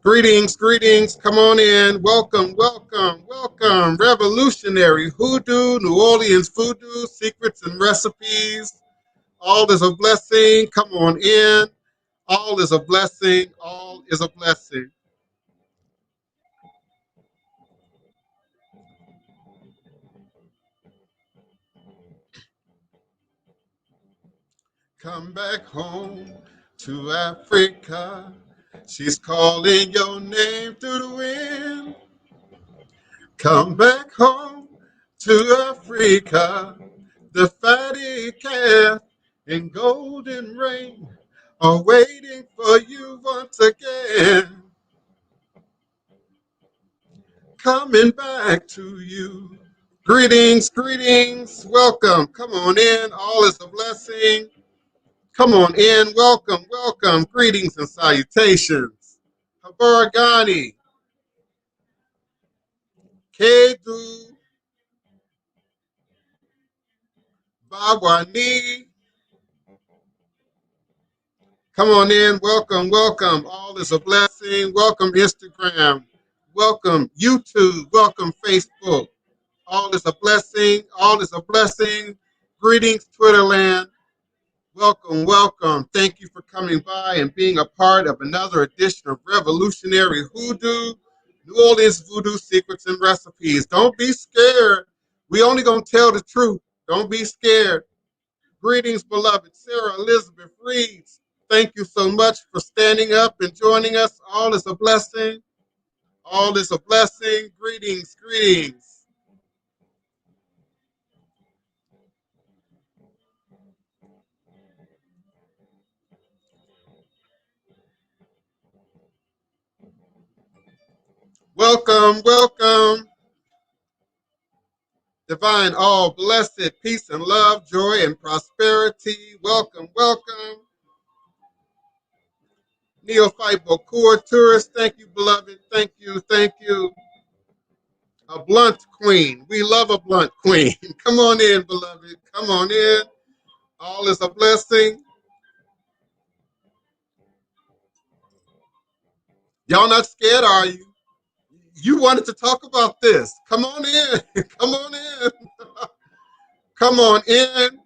Greetings, greetings. Come on in. Welcome, welcome, welcome. Revolutionary Hoodoo, New Orleans Voodoo, secrets and recipes. All is a blessing. Come on in. All is a blessing. All is a blessing. Come back home to Africa. She's calling your name through the wind. Come back home to Africa. The fatty calf and golden rain are waiting for you once again. Coming back to you. Greetings, greetings. Welcome. Come on in. All is a blessing. Come on in. Welcome, welcome. Greetings and salutations. Habaragani. Kedu. Bagwani. Come on in. Welcome, welcome. All is a blessing. Welcome, Instagram. Welcome, YouTube. Welcome, Facebook. All is a blessing. All is a blessing. Greetings, Twitterland. Welcome, welcome. Thank you for coming by and being a part of another edition of Revolutionary Hoodoo, New Orleans Voodoo Secrets and Recipes. Don't be scared. We only gonna tell the truth. Don't be scared. Greetings, beloved Sarah Elizabeth Reeves. Thank you so much for standing up and joining us. All is a blessing. All is a blessing. Greetings, greetings. Welcome, welcome. Divine, all blessed, peace and love, joy and prosperity. Welcome, welcome. Neophyte Bokur tourist, thank you, beloved. Thank you, thank you. A blunt queen. We love a blunt queen. Come on in, beloved. Come on in. All is a blessing. Y'all not scared, are you? You wanted to talk about this. Come on in. Come on in. Come on in.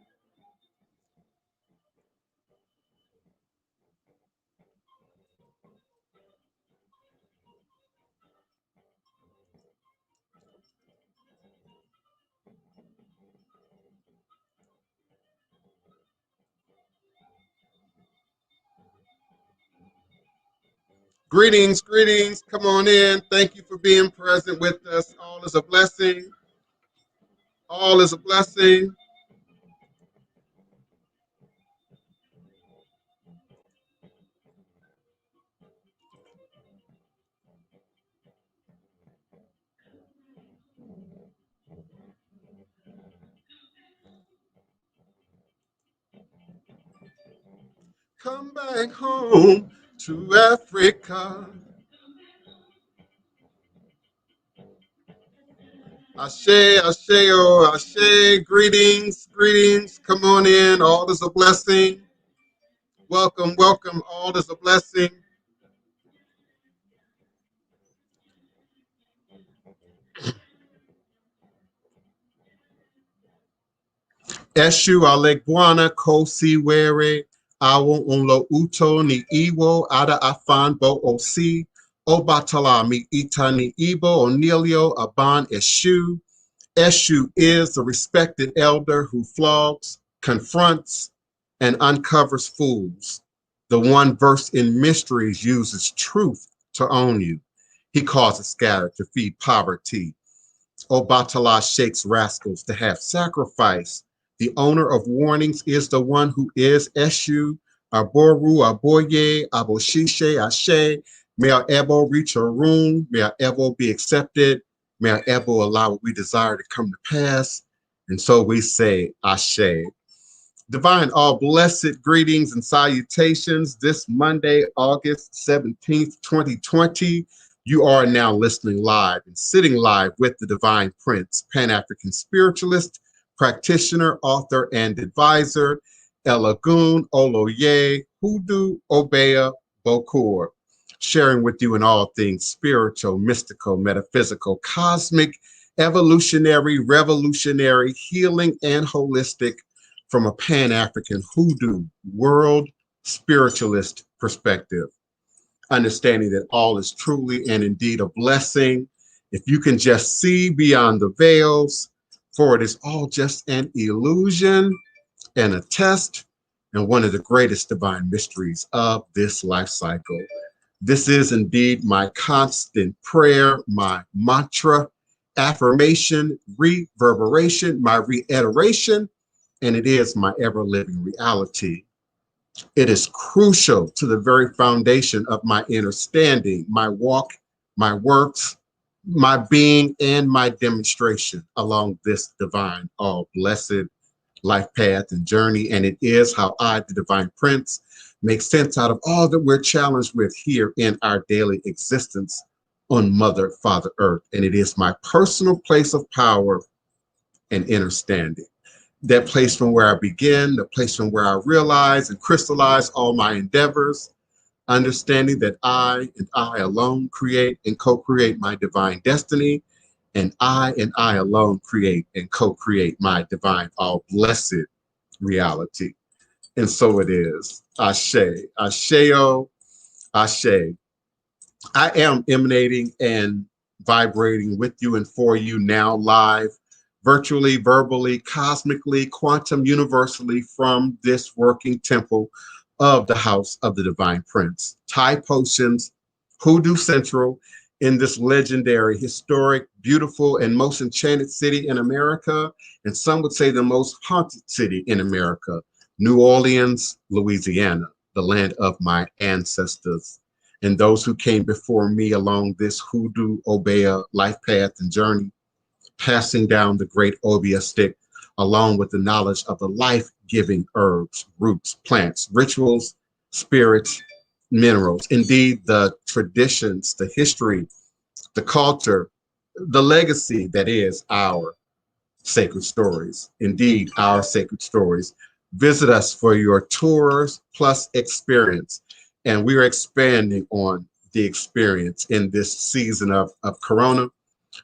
Greetings, greetings. Come on in. Thank you for being present with us. All is a blessing. All is a blessing. Come back home to Africa. Ashe, Ashe, oh, Ashe. Greetings, greetings. Come on in. All is a blessing. Welcome, welcome. All is a blessing. Eshu Aleguana Kosi Were Awo Unlo Uto Ni Iwo Ada Afan Bo Osi Obatala Mi Itani Ibo Onilio Aban Eshu. Eshu is the respected elder who flogs, confronts, and uncovers fools. The one versed in mysteries uses truth to own you. He causes scatter to feed poverty. Obatala shakes rascals to have sacrifice. The owner of warnings is the one who is Eshu, Aboru, Aboye, Aboshishe, Ashe. May our Ebo reach our room. May our Ebo be accepted. May our Ebo allow what we desire to come to pass. And so we say, Ashe. Divine, all blessed greetings and salutations this Monday, August 17th, 2020. You are now listening live and sitting live with the Divine Prince, Pan-African spiritualist, practitioner, author, and advisor, Elagun Oloye Hoodoo Obeya Bokur. sharing with you in all things spiritual, mystical, metaphysical, cosmic, evolutionary, revolutionary, healing, and holistic from a Pan-African Hoodoo world spiritualist perspective, understanding that all is truly and indeed a blessing. If you can just see beyond the veils, for it is all just an illusion and a test, and one of the greatest divine mysteries of this life cycle. This is indeed my constant prayer, my mantra, affirmation, reverberation, my reiteration, and it is my ever-living reality. It is crucial to the very foundation of my understanding, my walk, my works, my being, and my demonstration along this divine, all blessed life path and journey. And it is how I, the Divine Prince, make sense out of all that we're challenged with here in our daily existence on Mother, Father Earth. And it is my personal place of power and understanding. That place from where I begin, the place from where I realize and crystallize all my endeavors, understanding that I and I alone create and co-create my divine destiny, and I alone create and co-create my divine, all blessed reality. And so it is. Ashe, Asheo, Ashe. I am emanating and vibrating with you and for you now live, virtually, verbally, cosmically, quantum, universally from this working temple of the House of the Divine Prince. Thai Potions, Hoodoo Central, in this legendary, historic, beautiful, and most enchanted city in America, and some would say the most haunted city in America, New Orleans, Louisiana, the land of my ancestors and those who came before me along this Hoodoo Obeah life path and journey, passing down the great Obeah stick along with the knowledge of the life-giving herbs, roots, plants, rituals, spirits, minerals, indeed the traditions, the history, the culture, the legacy that is our sacred stories. Indeed, our sacred stories. Visit us for your tours plus experience. And we're expanding on the experience in this season of Corona.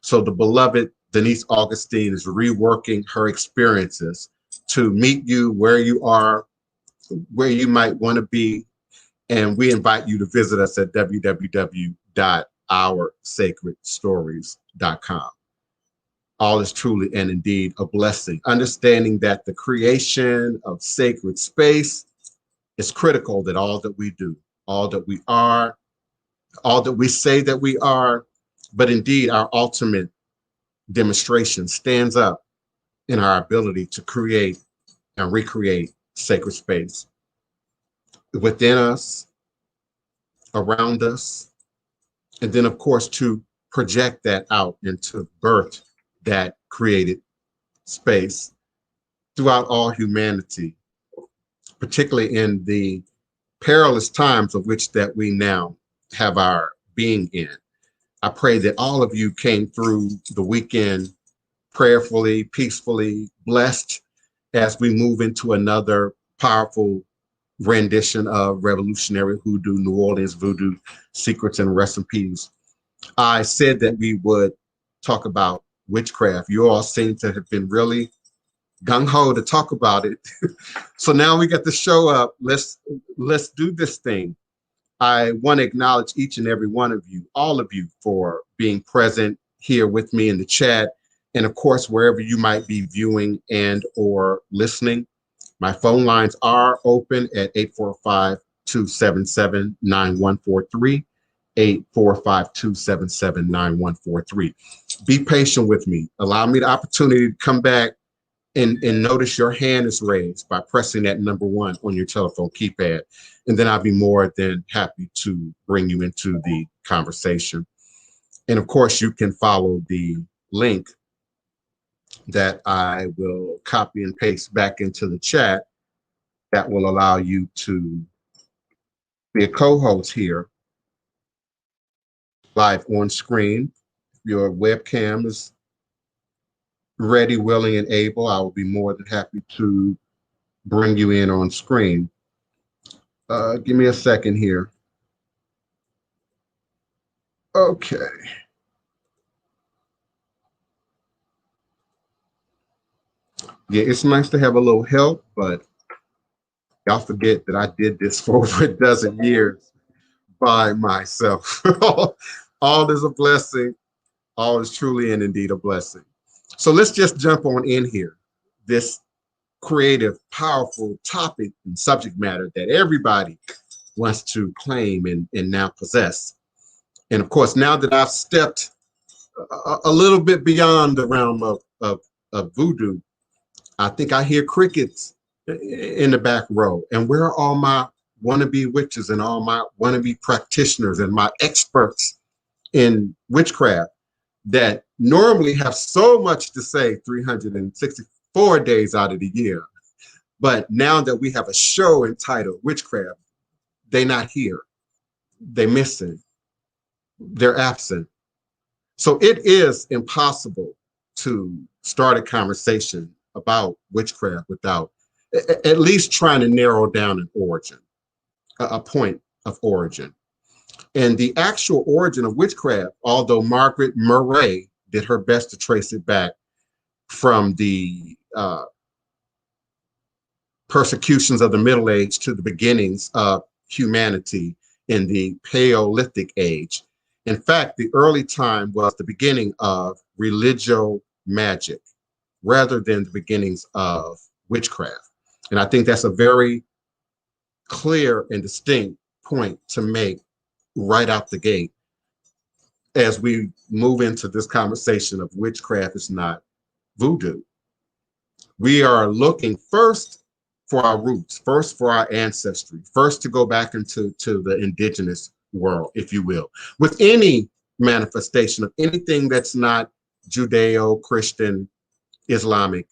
So the beloved Denise Augustine is reworking her experiences to meet you where you are, where you might want to be. And we invite you to visit us at www.oursacredstories.com. All is truly and indeed a blessing. Understanding that the creation of sacred space is critical, that all that we do, all that we are, all that we say that we are, but indeed our ultimate demonstration stands up in our ability to create and recreate sacred space within us, around us, and then of course to project that out and to birth that created space throughout all humanity, particularly in the perilous times of which that we now have our being in. I pray that all of you came through the weekend prayerfully, peacefully, blessed as we move into another powerful rendition of Revolutionary Hoodoo, New Orleans Voodoo, Secrets and Recipes. I said that we would talk about witchcraft. You all seem to have been really gung-ho to talk about it. So now we get to show up. Let's do this thing. I want to acknowledge each and every one of you, all of you, for being present here with me in the chat. And of course, wherever you might be viewing and or listening. My phone lines are open at 845-277-9143, 845-277-9143. Be patient with me. Allow me the opportunity to come back and notice your hand is raised by pressing that number 1 on your telephone keypad. And then I'll be more than happy to bring you into the conversation. And of course, you can follow the link that I will copy and paste back into the chat that will allow you to be a co-host here live on screen. If your webcam is ready, willing, and able, I will be more than happy to bring you in on screen. Give me a second here. Okay. Yeah, it's nice to have a little help, but y'all forget that I did this for over a dozen years by myself. All is a blessing. All is truly and indeed a blessing. So let's just jump on in here. This creative, powerful topic and subject matter that everybody wants to claim and now possess. And of course, now that I've stepped a little bit beyond the realm of voodoo, I think I hear crickets in the back row. And where are all my wannabe witches and all my wannabe practitioners and my experts in witchcraft that normally have so much to say 364 days out of the year? But now that we have a show entitled Witchcraft, they not here. They missing. They're absent. So it is impossible to start a conversation about witchcraft without at least trying to narrow down an origin, a point of origin. And the actual origin of witchcraft, although Margaret Murray did her best to trace it back from the persecutions of the Middle Age to the beginnings of humanity in the Paleolithic age. In fact, the early time was the beginning of religio magic rather than the beginnings of witchcraft. And I think that's a very clear and distinct point to make right out the gate as we move into this conversation of witchcraft is not voodoo. We are looking first for our roots, first for our ancestry, first to go back into the indigenous world, if you will, with any manifestation of anything that's not Judeo-Christian, Islamic,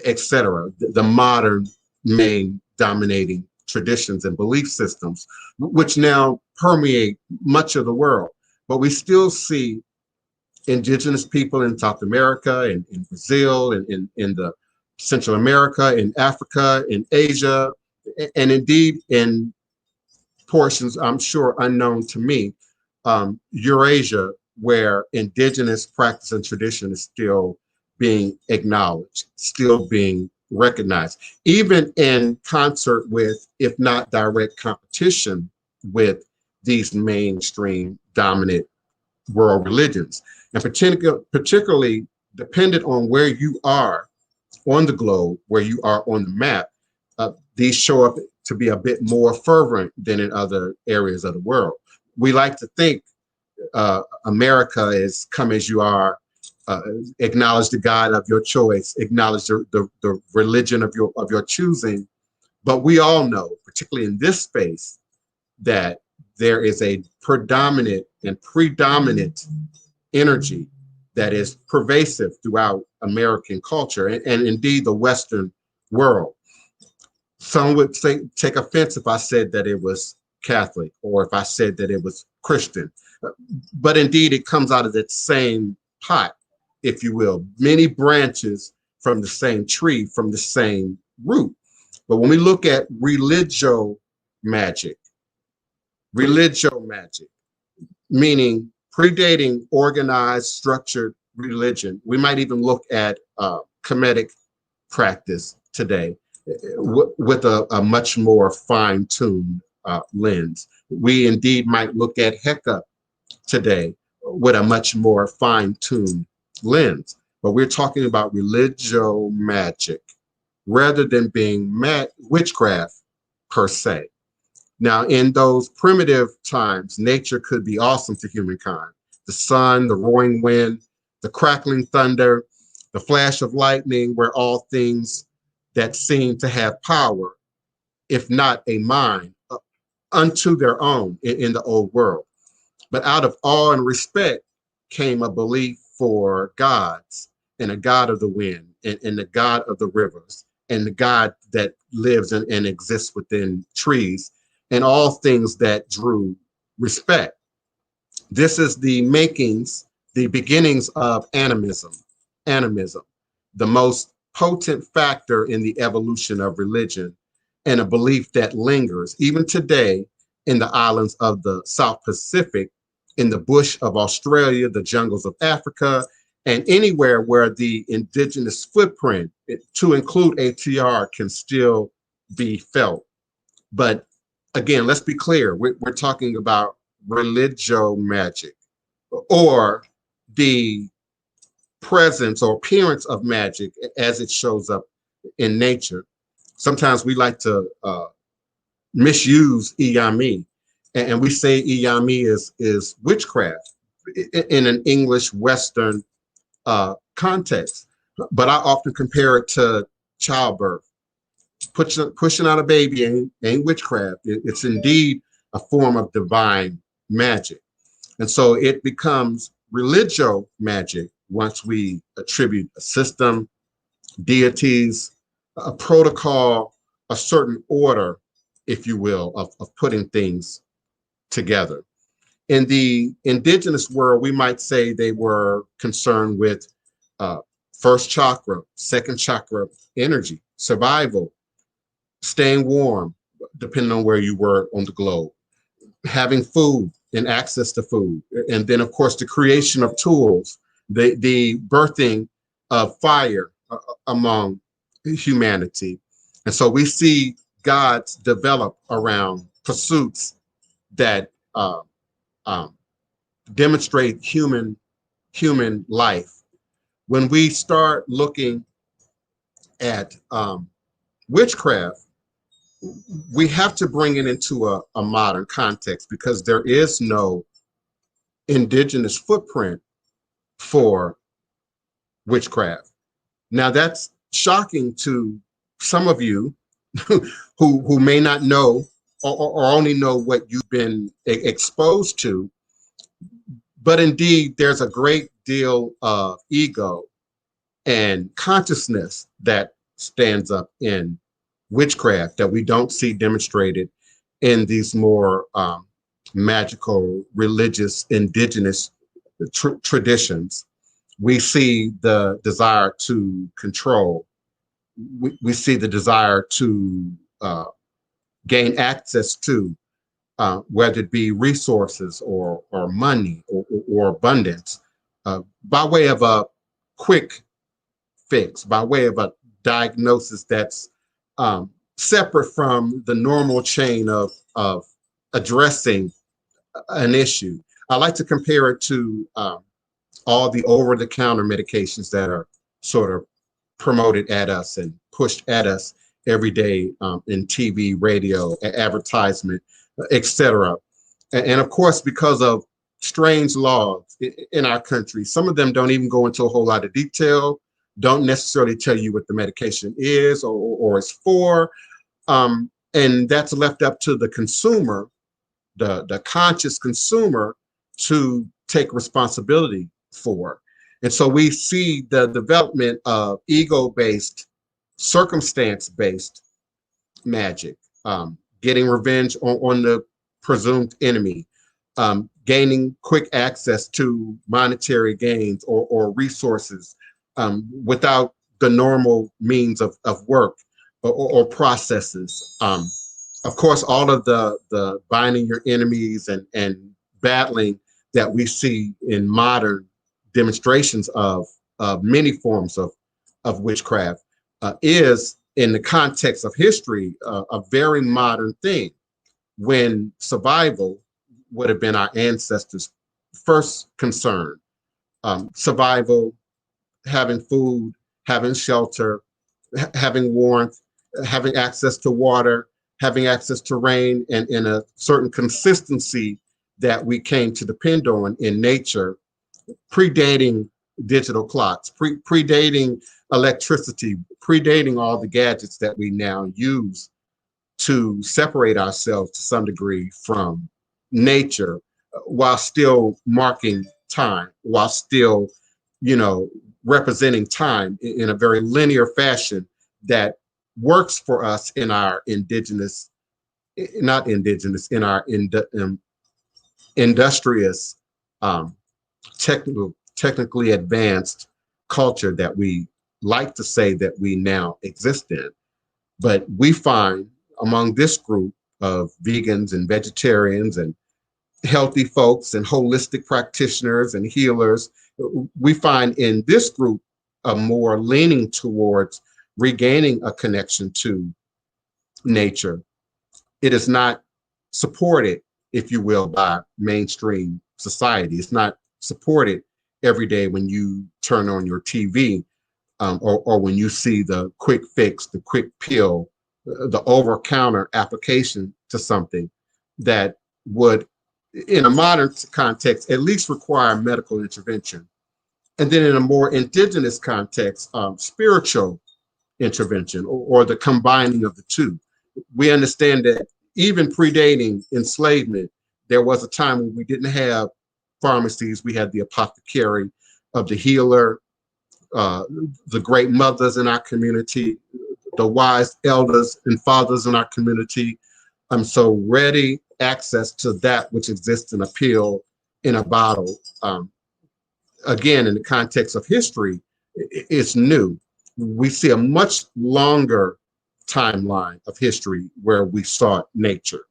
etc., the modern main dominating traditions and belief systems, which now permeate much of the world. But we still see indigenous people in South America and in Brazil and in the Central America, in Africa, in Asia, and indeed in portions, I'm sure, unknown to me, Eurasia, where indigenous practice and tradition is still being acknowledged, still being recognized, even in concert with, if not direct competition with these mainstream dominant world religions. And particularly dependent on where you are on the globe, where you are on the map, these show up to be a bit more fervent than in other areas of the world. We like to think America is come as you are, acknowledge the God of your choice, acknowledge the religion of your choosing. But we all know, particularly in this space, that there is a predominant and predominant energy that is pervasive throughout American culture and indeed the Western world. Some would say, take offense if I said that it was Catholic or if I said that it was Christian. But indeed, it comes out of that same pot, if you will, many branches from the same tree, from the same root. But when we look at religio magic, meaning predating organized, structured religion, we might even look at Kemetic practice today with a much more fine-tuned lens. We indeed might look at Heka today with a much more fine-tuned lens. But we're talking about religio magic rather than being witchcraft per se. Now, in those primitive times, nature could be awesome to humankind. The sun, the roaring wind, the crackling thunder, the flash of lightning were all things that seem to have power, if not a mind, unto their own in the old world. But out of awe and respect came a belief for gods, and a god of the wind, and the god of the rivers, and the god that lives and exists within trees, and all things that drew respect. This is the makings, the beginnings of animism, the most potent factor in the evolution of religion, and a belief that lingers even today in the islands of the South Pacific, in the bush of Australia, the jungles of Africa, and anywhere where the indigenous footprint, to include ATR, can still be felt. But again, let's be clear, we're talking about religio magic, or the presence or appearance of magic as it shows up in nature. Sometimes we like to misuse Iyami, and we say Iyami is witchcraft in an English Western context. But I often compare it to childbirth. Pushing out a baby ain't witchcraft. It's indeed a form of divine magic. And so it becomes religio magic once we attribute a system, deities, a protocol, a certain order, if you will, of putting things together. In the indigenous world, we might say they were concerned with first chakra, second chakra energy, survival, staying warm, depending on where you were on the globe, having food and access to food. And then, of course, the creation of tools, the birthing of fire among humanity. And so we see gods develop around pursuits that demonstrate human life. When we start looking at witchcraft, we have to bring it into a modern context, because there is no indigenous footprint for witchcraft. Now, that's shocking to some of you who may not know, or only know what you've been exposed to. But indeed, there's a great deal of ego and consciousness that stands up in witchcraft that we don't see demonstrated in these more magical, religious, indigenous traditions. We see the desire to control. We see the desire to gain access to, whether it be resources or money or abundance, by way of a quick fix, by way of a diagnosis that's separate from the normal chain of addressing an issue. I like to compare it to all the over-the-counter medications that are sort of promoted at us and pushed at us every day in TV, radio, advertisement, etc. And of course, because of strange laws in our country, some of them don't even go into a whole lot of detail, don't necessarily tell you what the medication is or is for. And that's left up to the consumer, the conscious consumer, to take responsibility for. And so we see the development of ego-based, circumstance-based magic, getting revenge on the presumed enemy, gaining quick access to monetary gains or resources without the normal means of work or processes. Of course, all of the binding your enemies and battling that we see in modern demonstrations of many forms of witchcraft is, in the context of history, a very modern thing, when survival would have been our ancestors' first concern. Survival, having food, having shelter, having warmth, having access to water, having access to rain, and in a certain consistency that we came to depend on in nature, predating digital clocks, predating electricity, predating all the gadgets that we now use to separate ourselves to some degree from nature, while still marking time, while still, representing time in a very linear fashion that works for us in our industrious technically advanced culture that we like to say that we now exist in. But we find among this group of vegans and vegetarians and healthy folks and holistic practitioners and healers, we find in this group a more leaning towards regaining a connection to nature. It is not supported, if you will, by mainstream society. It's not supported every day when you turn on your TV, or when you see the quick fix, the quick pill, the over-counter application to something that would, in a modern context, at least require medical intervention. And then in a more indigenous context, spiritual intervention, or the combining of the two. We understand that even predating enslavement, there was a time when we didn't have pharmacies. We had the apothecary of the healer, the great mothers in our community, the wise elders and fathers in our community. So ready access to that which exists in a pill, in a bottle. Again, in the context of history, it's new. We see a much longer timeline of history where we sought nature,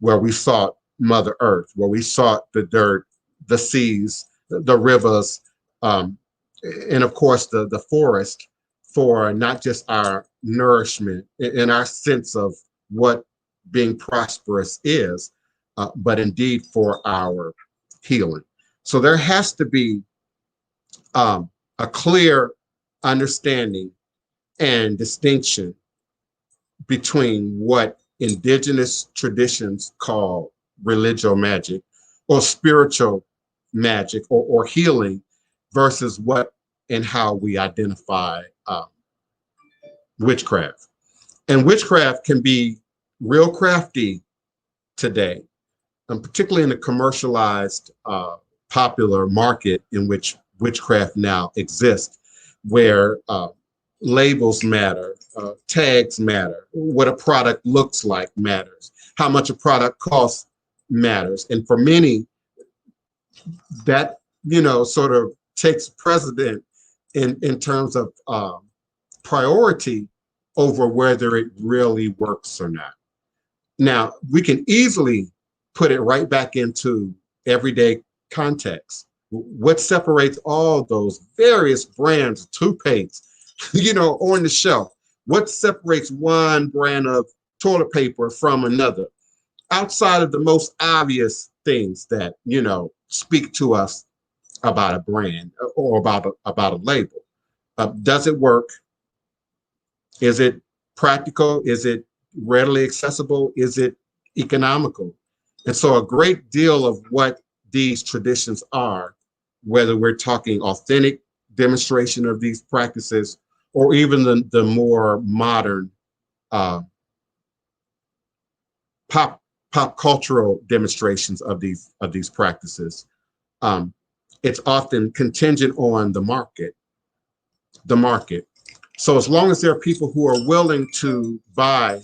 where we sought Mother Earth, where we sought the dirt, the seas, the rivers, and of course the forest, for not just our nourishment and our sense of what being prosperous is, but indeed for our healing. So there has to be a clear understanding and distinction between what indigenous traditions call religio magic or spiritual magic, or healing, versus what and how we identify witchcraft. And witchcraft can be real crafty today, and particularly in the commercialized popular market in which witchcraft now exists, where labels matter, tags matter, what a product looks like matters, how much a product costs matters. And for many, that, sort of takes precedent in terms of priority over whether it really works or not. Now, we can easily put it right back into everyday context. What separates all those various brands of toothpaste, on the shelf? What separates one brand of toilet paper from another? Outside of the most obvious things that, speak to us about a brand or about a label. Does it work? Is it practical? Is it readily accessible? Is it economical? And so a great deal of what these traditions are, whether we're talking authentic demonstration of these practices, or even the more modern pop cultural demonstrations of these practices, it's often contingent on the market. So as long as there are people who are willing to buy,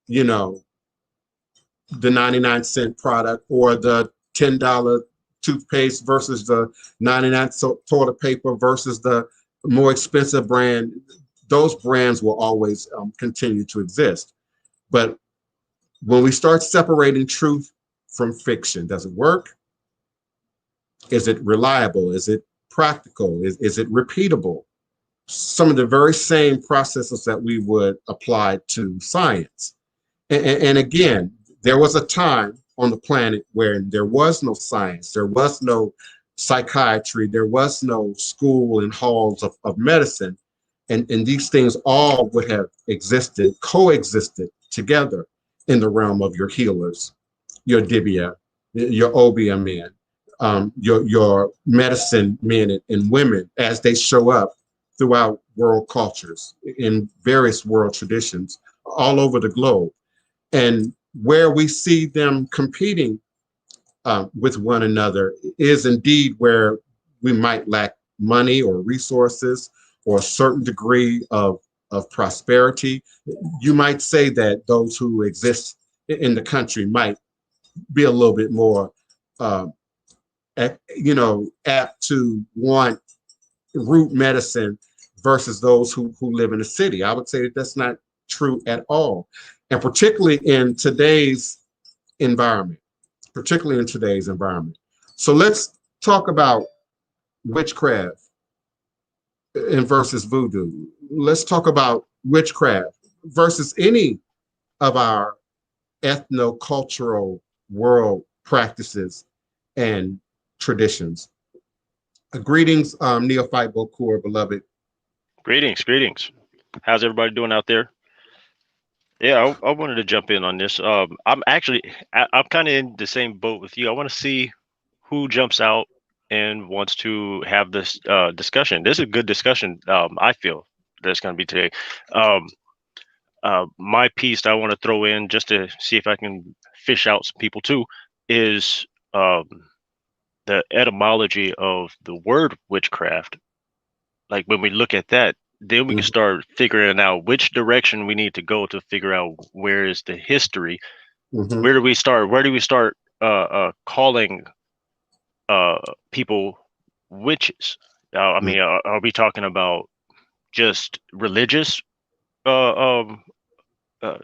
the 99-cent product or the $10 toothpaste versus the 99 toilet paper versus the more expensive brand, those brands will always continue to exist. But when we start separating truth from fiction, does it work? Is it reliable? Is it practical? Is it repeatable? Some of the very same processes that we would apply to science. And again, there was a time on the planet where there was no science, there was no psychiatry, there was no school and halls of medicine. And these things all would have coexisted together in the realm of your healers, your dibia, your obeah men, your medicine men and women, as they show up throughout world cultures, in various world traditions all over the globe. And where we see them competing with one another is indeed where we might lack money or resources or a certain degree of prosperity. You might say that those who exist in the country might be a little bit more, apt to want root medicine versus those who live in the city. I would say that that's not true at all. And particularly in today's environment, particularly in today's environment. So let's talk about witchcraft and versus voodoo. Let's talk about witchcraft versus any of our ethno-cultural world practices and traditions. Greetings, Neophyte Bokur, beloved. Greetings. How's everybody doing out there? Yeah, I wanted to jump in on this. I'm kind of in the same boat with you. I want to see who jumps out and wants to have this discussion. This is a good discussion. I feel that's going to be today. Um, my piece that I want to throw in just to see if I can fish out some people too is the etymology of the word witchcraft. Like when we look at that, then we can start figuring out which direction we need to go to figure out where is the history. Mm-hmm. Where do we start? Where do we start calling people witches? I mean, are we talking about just religious uh, um, uh,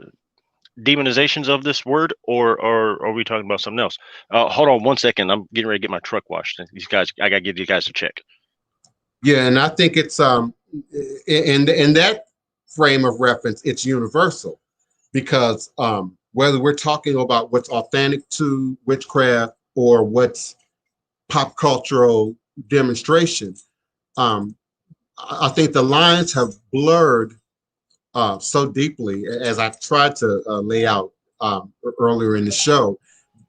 demonizations of this word, or are we talking about something else? Hold on 1 second. I'm getting ready to get my truck washed. These guys, I gotta give you guys a check. Yeah, and I think it's in that frame of reference, it's universal because whether we're talking about what's authentic to witchcraft or what's pop cultural demonstration, I think the lines have blurred so deeply, as I tried to lay out earlier in the show,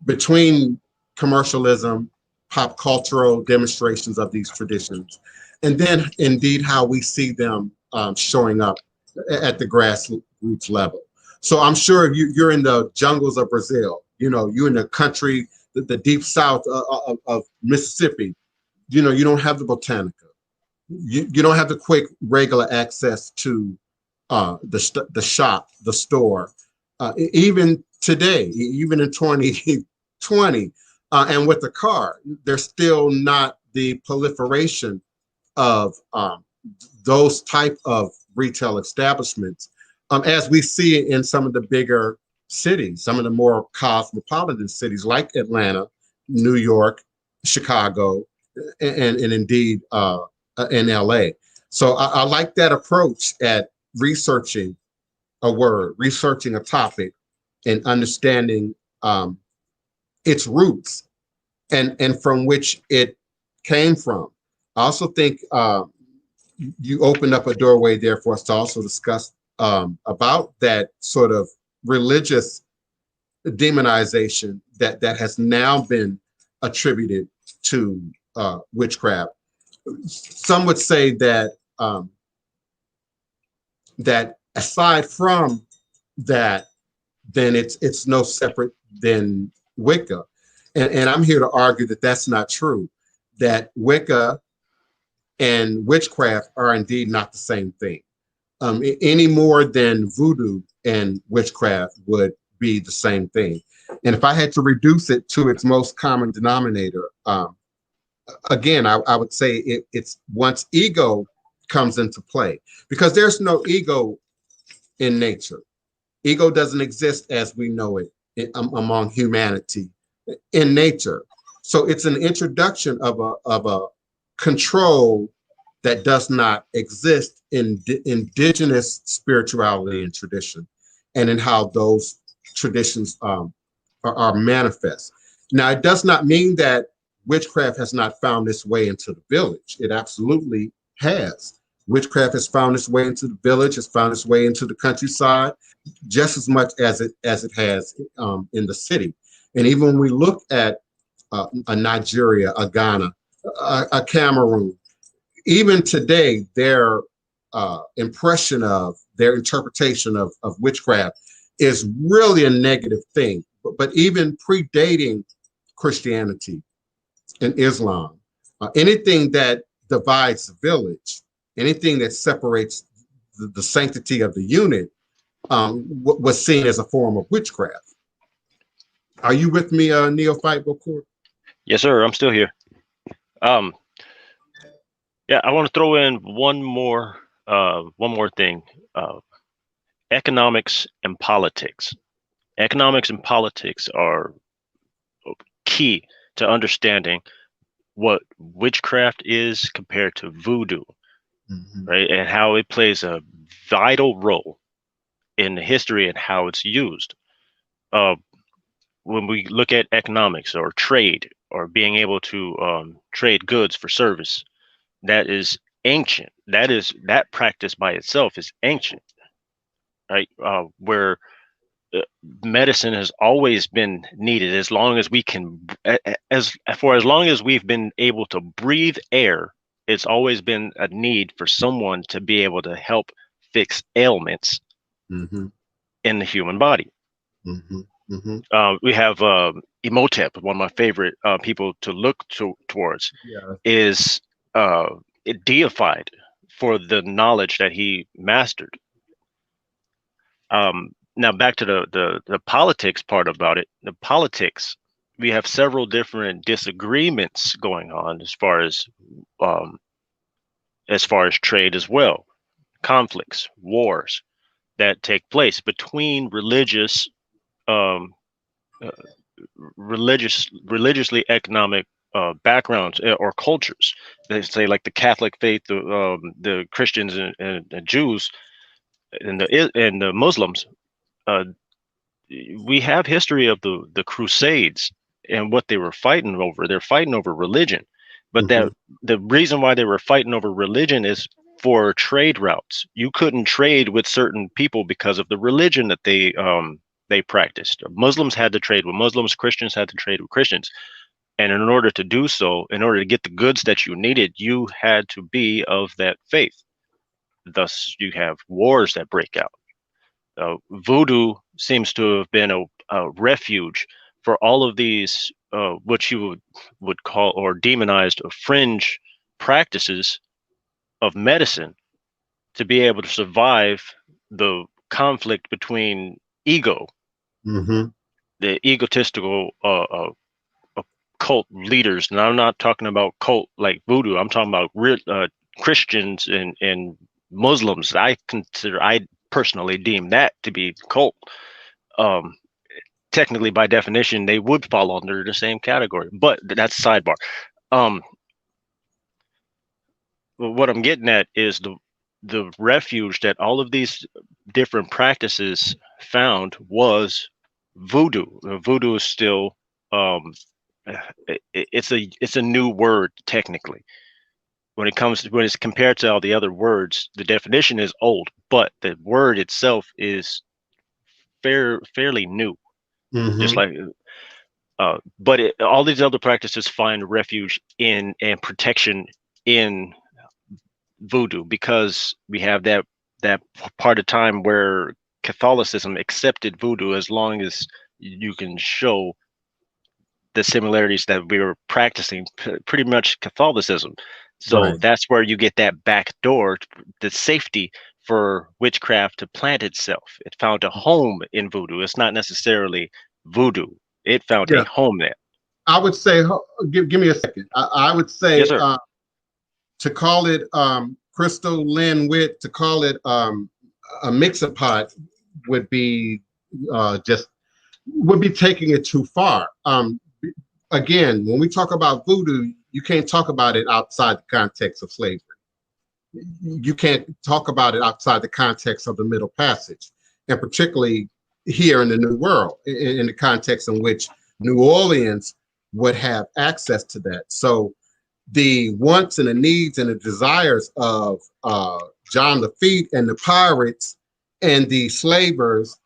between commercialism, pop cultural demonstrations of these traditions, and then indeed how we see them showing up at the grassroots level. So I'm sure you're in the jungles of Brazil, you're in the country, the deep south of Mississippi, you don't have the botanica. You don't have the quick, regular access to the shop, the store. Even today, even in 2020, and with the car, there's still not the proliferation of those type of retail establishments as we see in some of the bigger cities, some of the more cosmopolitan cities like Atlanta, New York, Chicago, and indeed in LA. So I like that approach at researching a word, researching a topic, and understanding its roots and from which it came from. I also think you opened up a doorway there for us to also discuss about that sort of religious demonization that has now been attributed to witchcraft. Some would say that that aside from that, then it's no separate than Wicca. And I'm here to argue that that's not true, that Wicca and witchcraft are indeed not the same thing, any more than voodoo and witchcraft would be the same thing. And if I had to reduce it to its most common denominator, again, I would say it's once ego comes into play, because there's no ego in nature. Ego doesn't exist as we know it among humanity in nature. So it's an introduction of a control that does not exist in indigenous spirituality and tradition, and in how those traditions are manifest. Now, it does not mean that witchcraft has not found its way into the village. It absolutely has. Witchcraft has found its way into the village, has found its way into the countryside, just as much as it has in the city. And even when we look at a Nigeria, a Ghana, a Cameroon, even today, their impression of their interpretation of witchcraft is really a negative thing. But even predating Christianity and Islam, anything that divides the village, anything that separates the sanctity of the unit, was seen as a form of witchcraft. Are you with me, Neophyte Bokur? Yes, sir. I'm still here. Yeah, I want to throw in one more thing. Economics and politics. Economics and politics are key to understanding what witchcraft is compared to voodoo, right? And how it plays a vital role in the history and how it's used. Uh, when we look at economics or trade or being able to trade goods for service, that is ancient. That practice by itself is ancient, right? Where medicine has always been needed as long as we can, as long as we've been able to breathe air. It's always been a need for someone to be able to help fix ailments in the human body. We have Imhotep, one of my favorite people to look towards, is deified for the knowledge that he mastered. Now back to the politics part about it. The politics, we have several different disagreements going on as far as trade as well, conflicts, wars that take place between um, uh, religiously economic backgrounds or cultures. They say like the Catholic faith, the Christians and the Jews and the Muslims. We have history of the Crusades and what they were fighting over. They're fighting over religion, but that the reason why they were fighting over religion is for trade routes. You couldn't trade with certain people because of the religion that they practiced. Muslims had to trade with Muslims, Christians had to trade with Christians. And in order to do so, in order to get the goods that you needed, you had to be of that faith. Thus, you have wars that break out. Voodoo seems to have been a refuge for all of these, what you would call or demonized fringe practices of medicine, to be able to survive the conflict between ego, the egotistical cult leaders. And I'm not talking about cult like voodoo. I'm talking about Christians and Muslims. I personally deem that to be cult. Technically, by definition, they would fall under the same category, but that's sidebar. What I'm getting at is the refuge that all of these different practices found was voodoo. Voodoo is still it's a new word technically. When it's compared to all the other words, the definition is old, but the word itself is fairly new. Just like, but all these other practices find refuge in and protection in voodoo, because we have that part of time where Catholicism accepted voodoo as long as you can show the similarities that we were practicing pretty much Catholicism. So that's where you get that back door, the safety for witchcraft to plant itself. It found a home in voodoo. It's not necessarily voodoo. It found a home there. I would say, give me a second. I would say, yes, sir. To call it Crystal Lynn Witt, to call it a mix-a-pot would be taking it too far. Again, when we talk about voodoo, you can't talk about it outside the context of slavery. You can't talk about it outside the context of the Middle Passage, and particularly here in the New World, in the context in which New Orleans would have access to that. So the wants and the needs and the desires of John Lafitte and the pirates and the slavers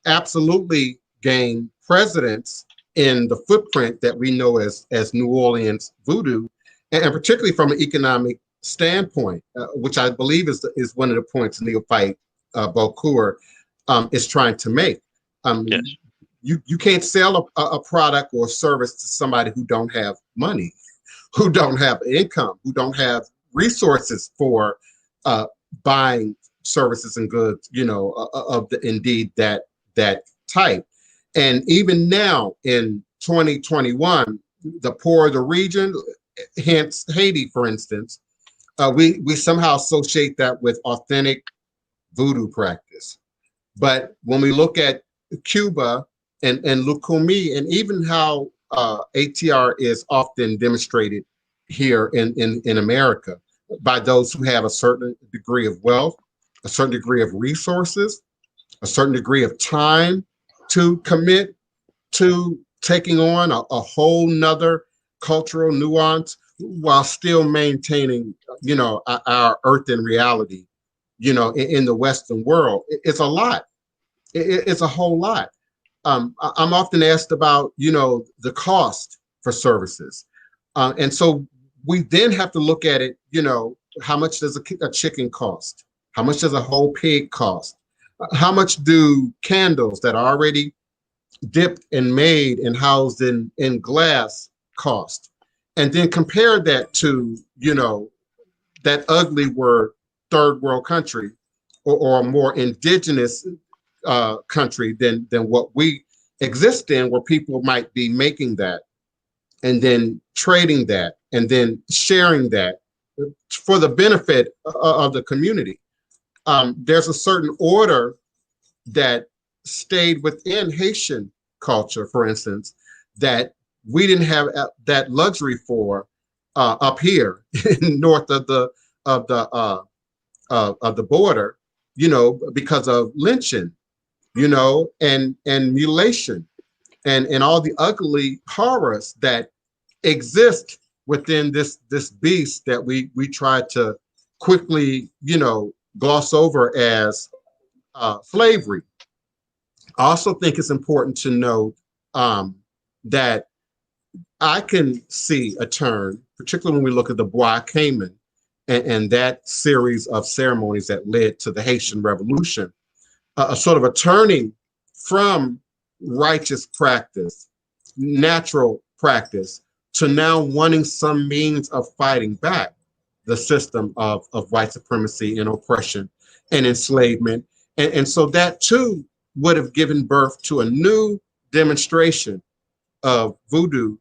absolutely gained precedence in the footprint that we know as New Orleans voodoo, and particularly from an economic standpoint, which I believe is one of the points Neophyte Bocour is trying to make. Yes. You can't sell a product or service to somebody who don't have money, who don't have income, who don't have resources for buying services and goods, of that type. And even now in 2021, the poorer the region, hence Haiti, for instance, we somehow associate that with authentic voodoo practice. But when we look at Cuba and Lucumi, and even how ATR is often demonstrated here in America by those who have a certain degree of wealth, a certain degree of resources, a certain degree of time to commit to taking on a whole nother cultural nuance while still maintaining, our earthen reality, in the Western world. It's a lot. It's a whole lot. I'm often asked about, the cost for services. And so we then have to look at it, how much does a chicken cost? How much does a whole pig cost? How much do candles that are already dipped and made and housed in glass cost? And then compare that to, that ugly word, third world country, or a more indigenous country than what we exist in, where people might be making that and then trading that and then sharing that for the benefit of the community. There's a certain order that stayed within Haitian culture, for instance, that we didn't have that luxury for up here north of the border, because of lynching, and mutilation and all the ugly horrors that exist within this beast that we try to quickly, gloss over as slavery. I also think it's important to note that I can see a turn, particularly when we look at the Bois Cayman and that series of ceremonies that led to the Haitian Revolution, a sort of a turning from righteous practice, natural practice, to now wanting some means of fighting back the system of white supremacy and oppression and enslavement. And so that too would have given birth to a new demonstration of voodoo,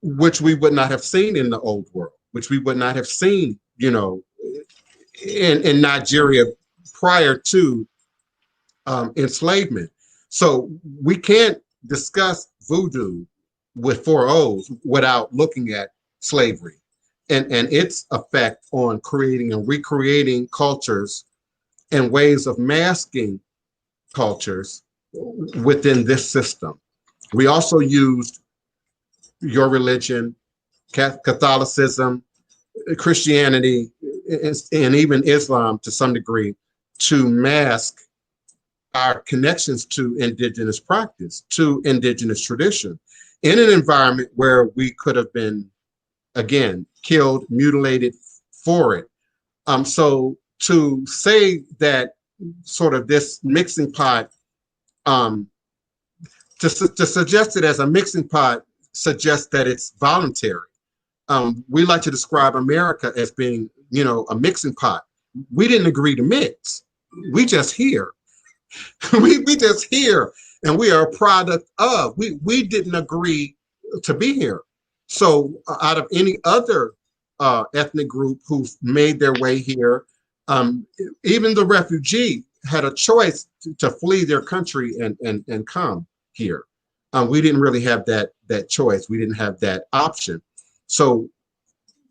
which we would not have seen in the old world, which we would not have seen, in Nigeria prior to enslavement. So we can't discuss voodoo with four O's without looking at slavery and its effect on creating and recreating cultures and ways of masking cultures within this system. We also used your religion, Catholicism, Christianity, and even Islam to some degree to mask our connections to indigenous practice, to indigenous tradition, in an environment where we could have been, again, killed, mutilated for it. So to say that sort of this mixing pot, to suggest it as a mixing pot suggests that it's voluntary. We like to describe America as being, a mixing pot. We didn't agree to mix. We just here. we just here, and we are a product of. We didn't agree to be here. So out of any other ethnic group who's made their way here, even the refugee had a choice to flee their country and come here. We didn't really have that choice. We didn't have that option. So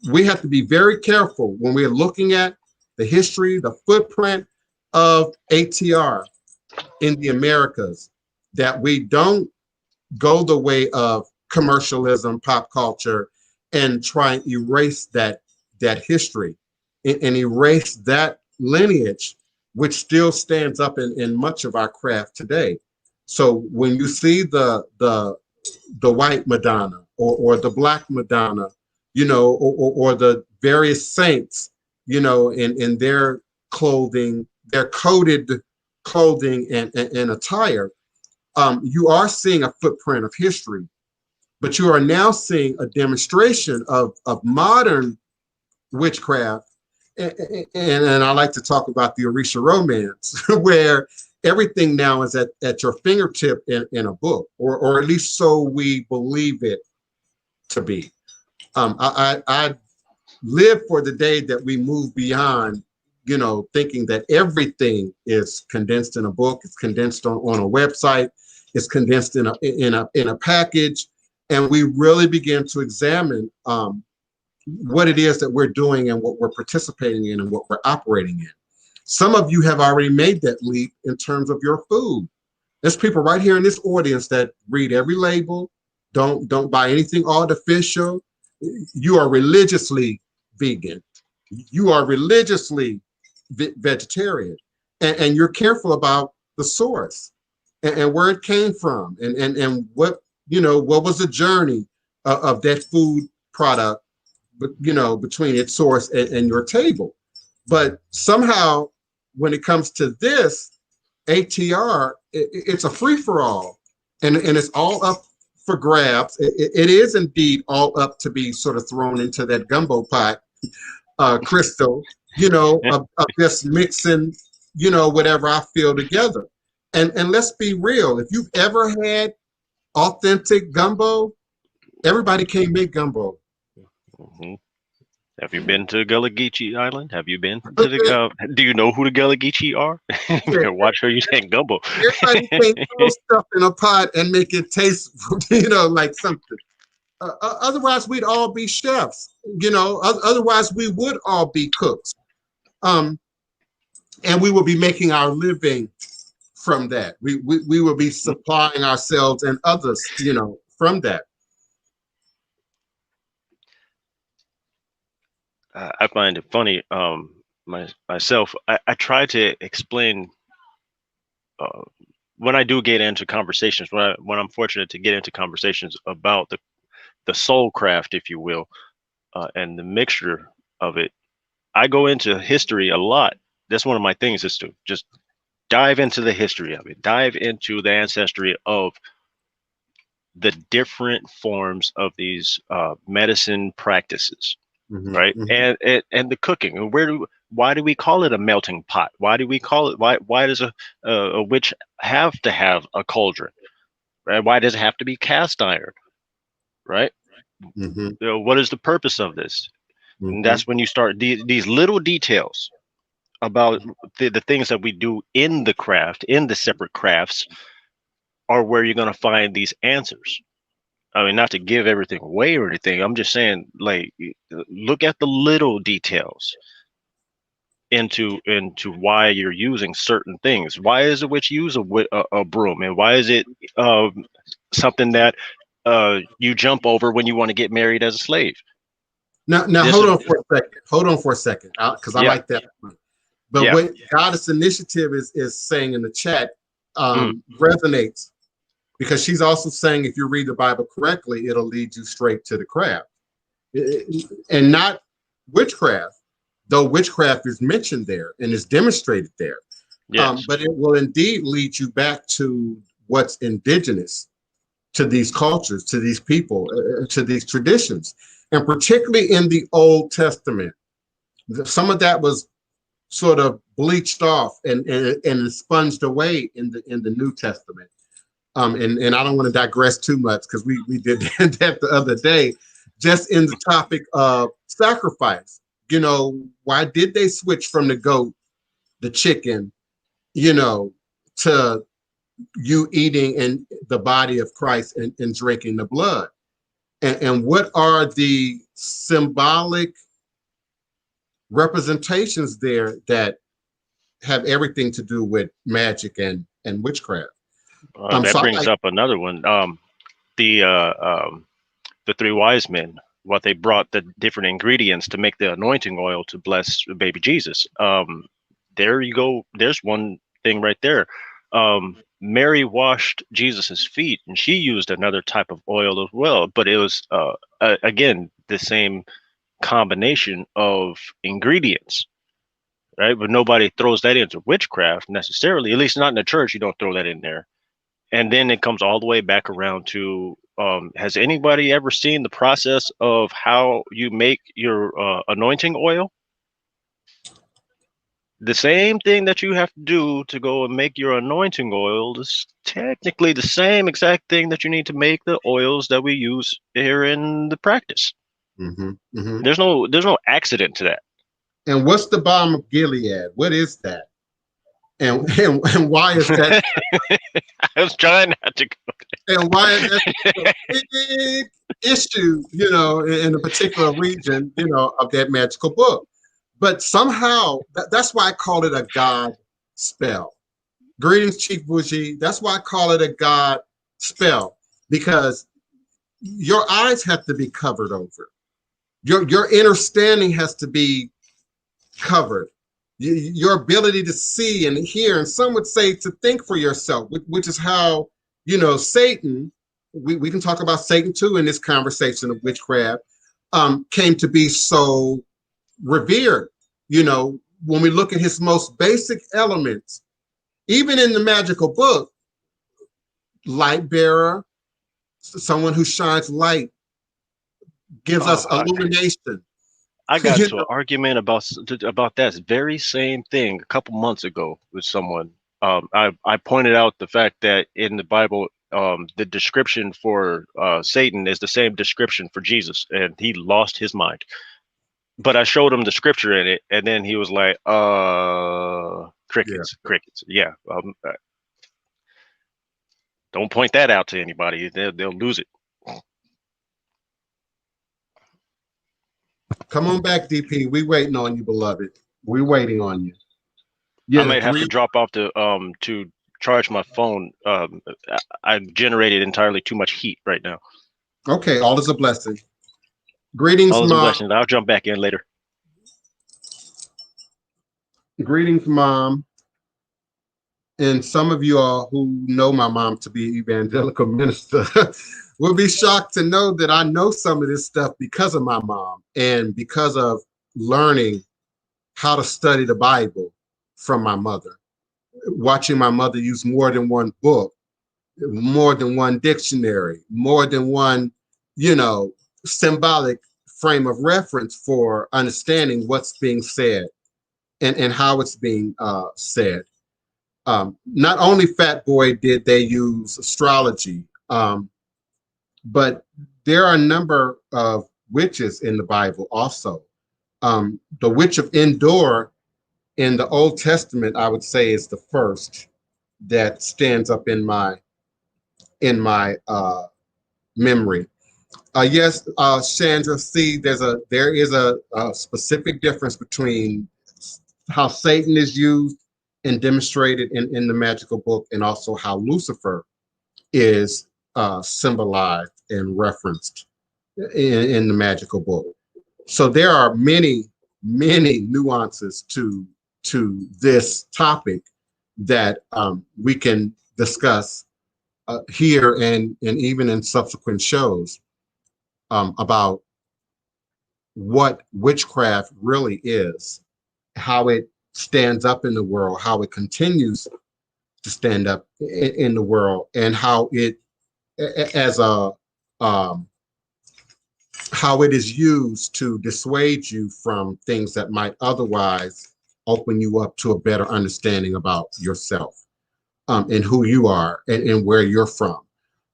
we have to be very careful when we're looking at the history, the footprint of ATR in the Americas, that we don't go the way of commercialism, pop culture, and try and erase that history and erase that lineage, which still stands up in much of our craft today. So when you see the white Madonna or the black Madonna, or the various saints, in their clothing, their coded clothing and attire, you are seeing a footprint of history, but you are now seeing a demonstration of modern witchcraft. And I like to talk about the Orisha romance, where everything now is at your fingertip in a book, or at least so we believe it to be. I live for the day that we move beyond, thinking that everything is condensed in a book, it's condensed on a website, it's condensed in a package. and we really begin to examine what it is that we're doing and what we're participating in and what we're operating in. Some of you have already made that leap in terms of your food. There's people right here in this audience that read every label, don't buy anything artificial. You are religiously vegan. You are religiously vegetarian, and you're careful about the source and where it came from, and what what was the journey of that food product, between its source and your table. But somehow, when it comes to this ATR, it's a free for all, and it's all up for grabs. It is indeed all up to be sort of thrown into that gumbo pot, Crystal, of just mixing, whatever I feel together. And let's be real. If you've ever had authentic gumbo, everybody can't make gumbo. Mm-hmm. Have you been to Gullah Geechee Island? Have you been to the? Do you know who the Gullah Geechee are? Yeah. Watch her you saying gumbo. Everybody can't throw stuff in a pot and make it taste, like something. Otherwise, we'd all be chefs. Otherwise, we would all be cooks, and we will be making our living from that. We will be supplying ourselves and others, from that. I find it funny. Myself, I try to explain when I do get into conversations. When I'm fortunate to get into conversations about the soul craft, if you will, and the mixture of it, I go into history a lot. That's one of my things, is to just dive into the history of it, dive into the ancestry of the different forms of these medicine practices. Mm-hmm, right. Mm-hmm. And the cooking, and why do we call it a melting pot? Why do we call it, why does a witch have to have a cauldron? Right? Why does it have to be cast iron? Right. Mm-hmm. What is the purpose of this? Mm-hmm. And that's when you start these little details about the things that we do in the craft, in the separate crafts, are where you're going to find these answers. I mean, not to give everything away or anything. I'm just saying, like, look at the little details into why you're using certain things. Why is a witch use a broom, and why is it something that you jump over when you want to get married as a slave? Now, hold on for a second, because I like that point. But what Goddess Initiative is saying in the chat resonates. Because she's also saying, if you read the Bible correctly, it'll lead you straight to the craft. And not witchcraft, though witchcraft is mentioned there and is demonstrated there. Yes. But it will indeed lead you back to what's indigenous to these cultures, to these people, to these traditions. And particularly in the Old Testament, some of that was sort of bleached off and sponged away in the New Testament. And I don't want to digress too much, because we did that the other day, just in the topic of sacrifice. Why did they switch from the goat, the chicken, to you eating in the body of Christ and drinking the blood? And what are the symbolic representations there that have everything to do with magic and witchcraft? That brings up another one. The three wise men, what they brought, the different ingredients to make the anointing oil to bless baby Jesus. There you go. There's one thing right there. Mary washed Jesus's feet, and she used another type of oil as well. But it was again the same combination of ingredients, right? But nobody throws that into witchcraft necessarily. At least not in the church. You don't throw that in there. And then it comes all the way back around to, has anybody ever seen the process of how you make your anointing oil? The same thing that you have to do to go and make your anointing oil is technically the same exact thing that you need to make the oils that we use here in the practice. Mm-hmm, mm-hmm. There's no accident to that. And what's the balm of Gilead? What is that? And why is that? I was trying not to go. And why is that a big issue, in a particular region, of that magical book? But somehow, that's why I call it a God spell. Greetings, Chief Bougie. That's why I call it a God spell, because your eyes have to be covered over. Your understanding has to be covered. Your ability to see and hear, and some would say to think for yourself, which is how, Satan, we can talk about Satan too in this conversation of witchcraft, came to be so revered. When we look at his most basic elements, even in the magical book, light bearer, someone who shines light, gives us illumination. I got into an argument about that very same thing a couple months ago with someone. I pointed out the fact that in the Bible, the description for Satan is the same description for Jesus, and he lost his mind. But I showed him the scripture in it, and then he was like, crickets, yeah. Crickets. Yeah. Don't point that out to anybody. They'll lose it. Come on back, DP. We waiting on you, beloved. We waiting on you. Yeah, I might have to drop off to charge my phone. I generated entirely too much heat right now. Okay, all is a blessing. Greetings, all is Mom. A blessing. I'll jump back in later. Greetings, Mom. And some of you all who know my mom to be evangelical minister will be shocked to know that I know some of this stuff because of my mom and because of learning how to study the Bible from my mother, watching my mother use more than one book, more than one dictionary, more than one, symbolic frame of reference for understanding what's being said and how it's being said. Not only Fat Boy did they use astrology, but there are a number of witches in the Bible also. The witch of Endor in the Old Testament, I would say, is the first that stands up in my memory. Yes, Chandra, see, there is a specific difference between how Satan is used and demonstrated in the magical book, and also how Lucifer is symbolized and referenced in the magical book. So there are many, many nuances to this topic that we can discuss here and even in subsequent shows about what witchcraft really is, how it stands up in the world, how it continues to stand up in the world, and how it how it is used to dissuade you from things that might otherwise open you up to a better understanding about yourself and who you are and where you're from.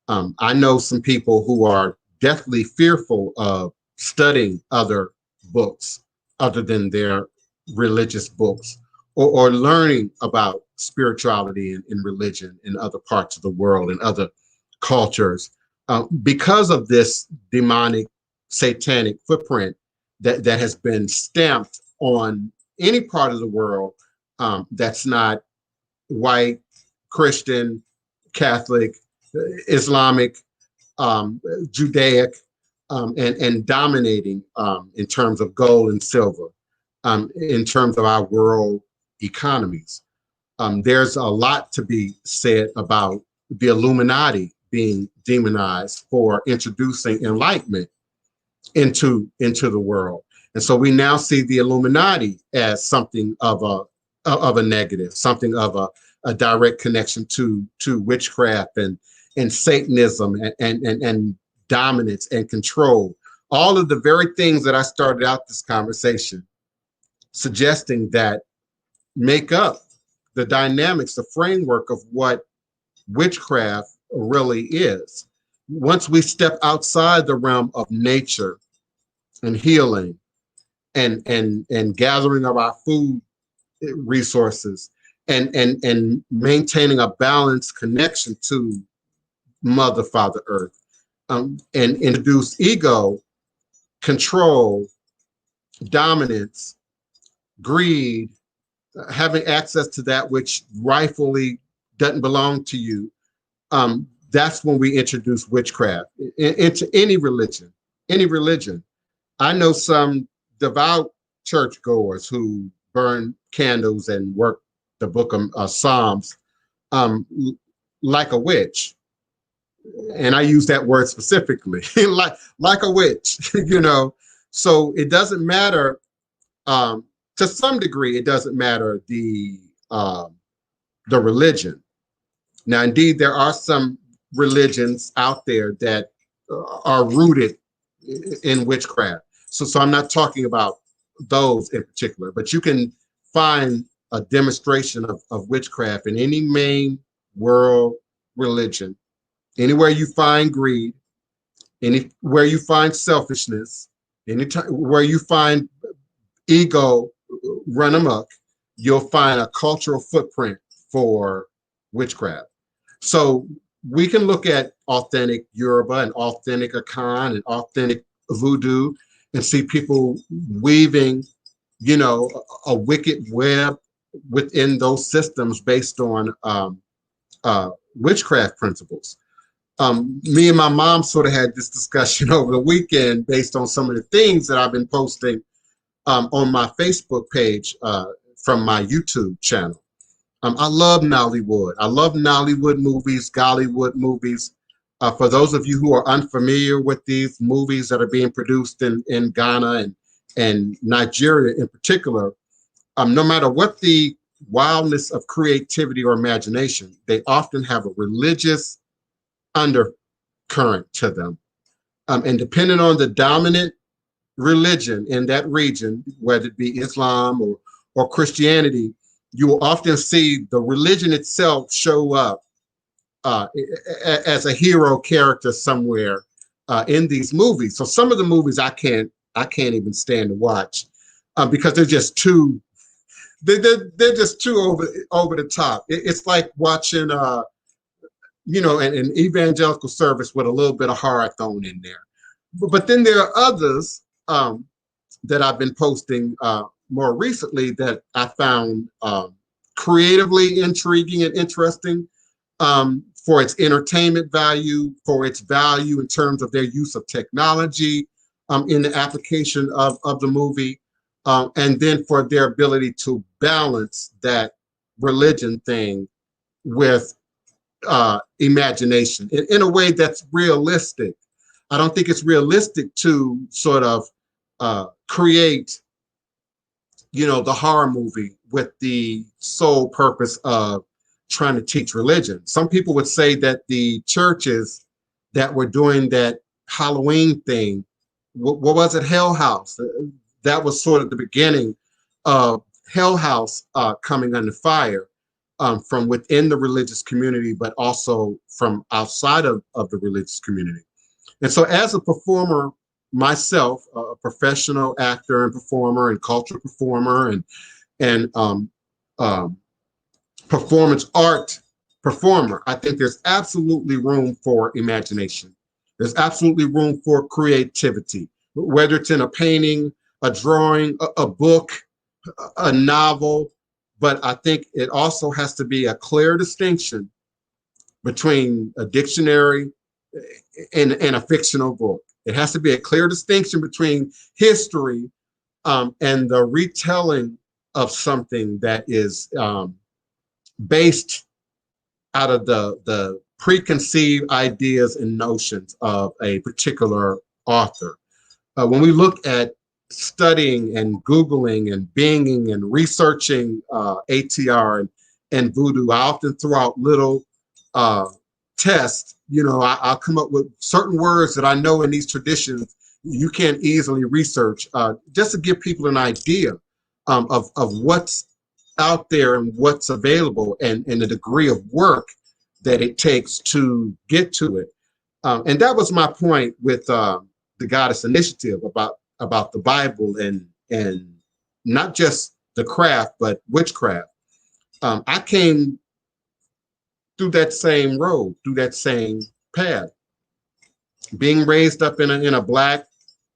I know some people who are deathly fearful of studying other books other than their religious books, or learning about spirituality and religion in other parts of the world and other cultures because of this demonic, satanic footprint that has been stamped on any part of the world that's not white, Christian, Catholic, Islamic, Judaic, and dominating in terms of gold and silver, in terms of our world economies. There's a lot to be said about the Illuminati being demonized for introducing enlightenment into the world. And so we now see the Illuminati as something of a negative, something of a direct connection to witchcraft and Satanism and dominance and control. All of the very things that I started out this conversation suggesting that make up the dynamics, the framework of what witchcraft really is. Once we step outside the realm of nature and healing and gathering of our food resources and maintaining a balanced connection to Mother, Father, Earth, and introduce ego, control, dominance, greed, having access to that which rightfully doesn't belong to you. That's when we introduce witchcraft into any religion. Any religion. I know some devout churchgoers who burn candles and work the book of Psalms um, like a witch. And I use that word specifically, like a witch, you know. So it doesn't matter. To some degree, it doesn't matter the religion. Now, indeed, there are some religions out there that are rooted in witchcraft. So I'm not talking about those in particular, but you can find a demonstration of witchcraft in any main world religion. Anywhere you find greed, anywhere you find selfishness, anytime where you find ego run amok, you'll find a cultural footprint for witchcraft. So we can look at authentic Yoruba and authentic Akan and authentic Voodoo and see people weaving, you know, a wicked web within those systems based on witchcraft principles. Me and my mom sort of had this discussion over the weekend based on some of the things that I've been posting on my Facebook page from my YouTube channel. I love Nollywood. I love Nollywood movies, Gollywood movies. For those of you who are unfamiliar with these movies that are being produced in Ghana and Nigeria in particular, no matter what the wildness of creativity or imagination, they often have a religious undercurrent to them. And depending on the dominant religion in that region, whether it be Islam or Christianity, you will often see the religion itself show up as a hero character somewhere in these movies. So some of the movies I can't even stand to watch because they're just too they're just too over the top. It's like watching you know, an evangelical service with a little bit of horror thrown in there. But then there are others that I've been posting more recently that I found creatively intriguing and interesting for its entertainment value, for its value in terms of their use of technology in the application of the movie, and then for their ability to balance that religion thing with imagination in a way that's realistic. I don't think it's realistic to sort of create, you know, the horror movie with the sole purpose of trying to teach religion. Some people would say that the churches that were doing that Halloween thing, what was it, Hell House? That was sort of the beginning of Hell House coming under fire from within the religious community, but also from outside of the religious community. And so as a performer myself, a professional actor and performer and cultural performer and performance art performer, I think there's absolutely room for imagination. There's absolutely room for creativity, whether it's in a painting, a drawing, a book, a novel. But I think it also has to be a clear distinction between a dictionary and a fictional book. It has to be a clear distinction between history and the retelling of something that is based out of the preconceived ideas and notions of a particular author. When we look at studying and Googling and Binging and researching ATR and Voodoo, I often throw out little tests. You know, I'll come up with certain words that I know in these traditions you can't easily research, just to give people an idea of what's out there and what's available and the degree of work that it takes to get to it. And that was my point with the Goddess Initiative about the Bible and not just the craft, but witchcraft. I came through that same road, through that same path, being raised up in a Black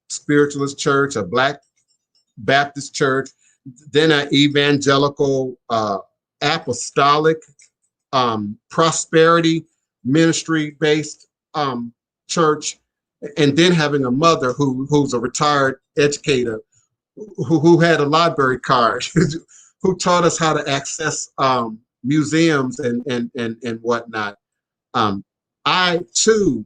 spiritualist church, a Black Baptist church, then an evangelical apostolic prosperity ministry based church, and then having a mother who's a retired educator who had a library card, who taught us how to access museums and whatnot. I too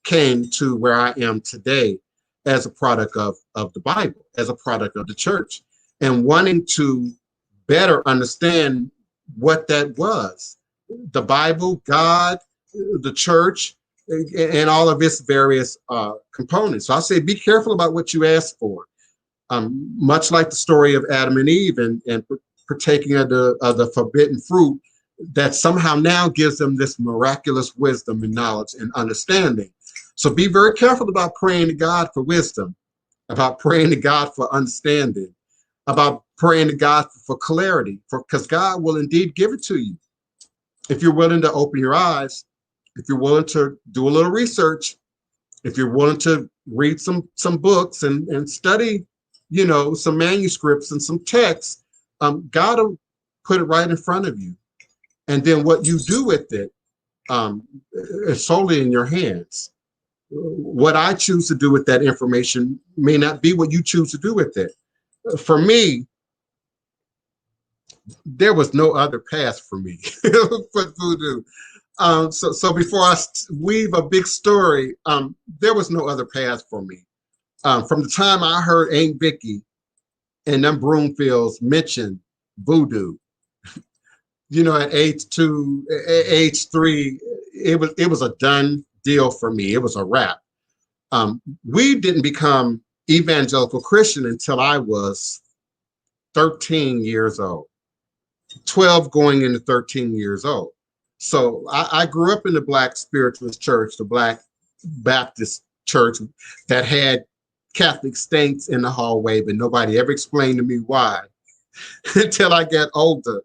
came to where I am today as a product of the Bible, as a product of the church, and wanting to better understand what that was. The Bible, God, the church, and all of its various components. So I say be careful about what you ask for. Much like the story of Adam and Eve and partaking of the forbidden fruit, that somehow now gives them this miraculous wisdom and knowledge and understanding. So be very careful about praying to God for wisdom, about praying to God for understanding, about praying to God for clarity, because God will indeed give it to you. If you're willing to open your eyes, if you're willing to do a little research, if you're willing to read some books and study, some manuscripts and some texts, God will put it right in front of you. And then what you do with it is solely in your hands. What I choose to do with that information may not be what you choose to do with it. For me, there was no other path for me for Voodoo. So before I weave a big story, there was no other path for me. From the time I heard Aunt Vicky and them Broomfields mention Voodoo, at age 2, age 3, it was a done deal for me. It was a wrap. We didn't become evangelical Christian until I was 13 years old, 12 going into 13 years old. So I grew up in the Black Spiritualist church, the Black Baptist church that had Catholic saints in the hallway, but nobody ever explained to me why until I got older.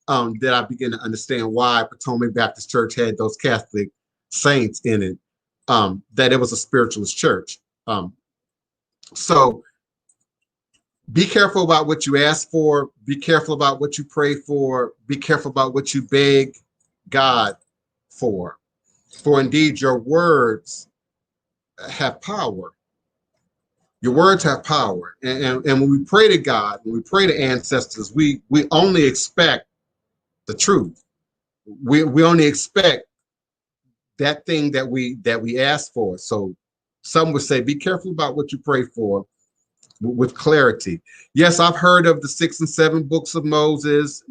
That I began to understand why Potomac Baptist Church had those Catholic saints in it, that it was a spiritualist church. So be careful about what you ask for. Be careful about what you pray for. Be careful about what you beg God for. For indeed, your words have power. Your words have power. And when we pray to God, when we pray to ancestors, we only expect the truth. We only expect that thing that we ask for. So some would say, be careful about what you pray for with clarity. Yes, I've heard of the 6 and 7 books of Moses.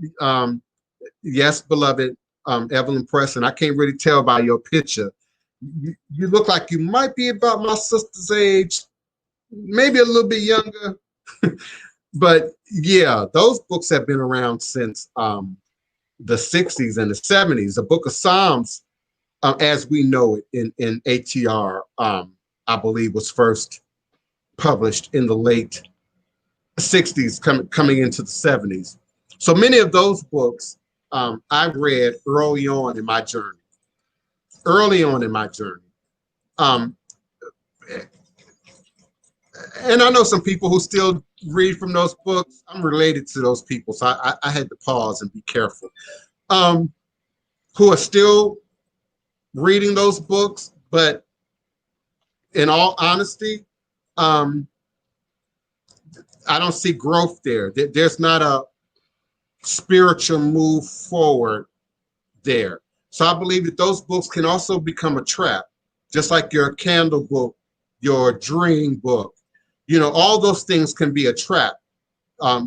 Yes, beloved Evelyn Preston, I can't really tell by your picture. You look like you might be about my sister's age, maybe a little bit younger. But yeah, those books have been around since the 60s and the 70s. The Book of Psalms, as we know it in ATR, I believe was first published in the late 60s, coming into the 70s. So many of those books I've read early on in my journey. And I know some people who still read from those books. I'm related to those people, so I had to pause and be careful. Who are still reading those books, but in all honesty, I don't see growth there. There's not a spiritual move forward there. So I believe that those books can also become a trap, just like your candle book, your dream book. All those things can be a trap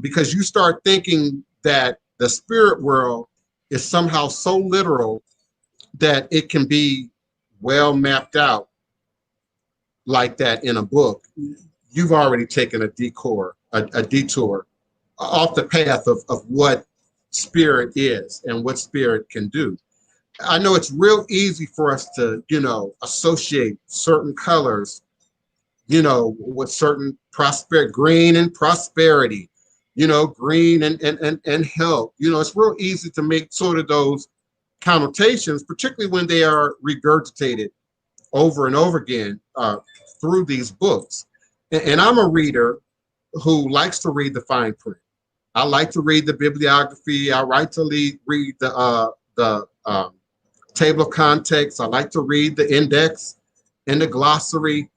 because you start thinking that the spirit world is somehow so literal that it can be well mapped out like that in a book. You've already taken a detour off the path of what spirit is and what spirit can do. I know it's real easy for us to, associate certain colors, with certain green and prosperity, you know, green and help. You know, it's real easy to make sort of those connotations, particularly when they are regurgitated over and over again through these books. And I'm a reader who likes to read the fine print. I like to read the bibliography. I like to read the table of contents. I like to read the index and the glossary.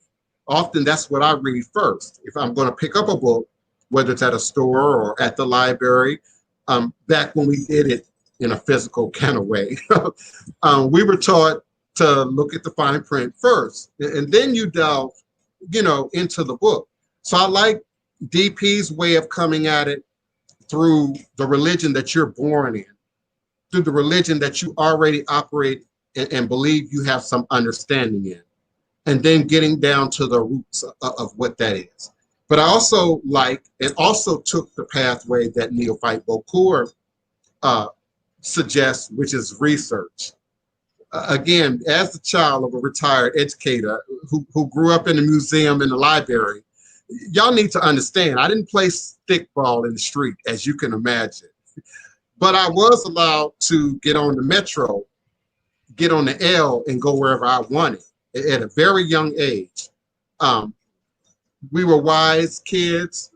Often that's what I read first. If I'm going to pick up a book, whether it's at a store or at the library, back when we did it in a physical kind of way, we were taught to look at the fine print first, and then you delve, you know, into the book. So I like DP's way of coming at it through the religion that you're born in, through the religion that you already operate and believe you have some understanding in, and then getting down to the roots of what that is. But I also like, and also took the pathway that Neophyte Bokur suggests, which is research. Again, as the child of a retired educator who grew up in the museum and the library, y'all need to understand, I didn't play stickball in the street, as you can imagine. But I was allowed to get on the metro, get on the L, and go wherever I wanted at a very young age. We were wise kids.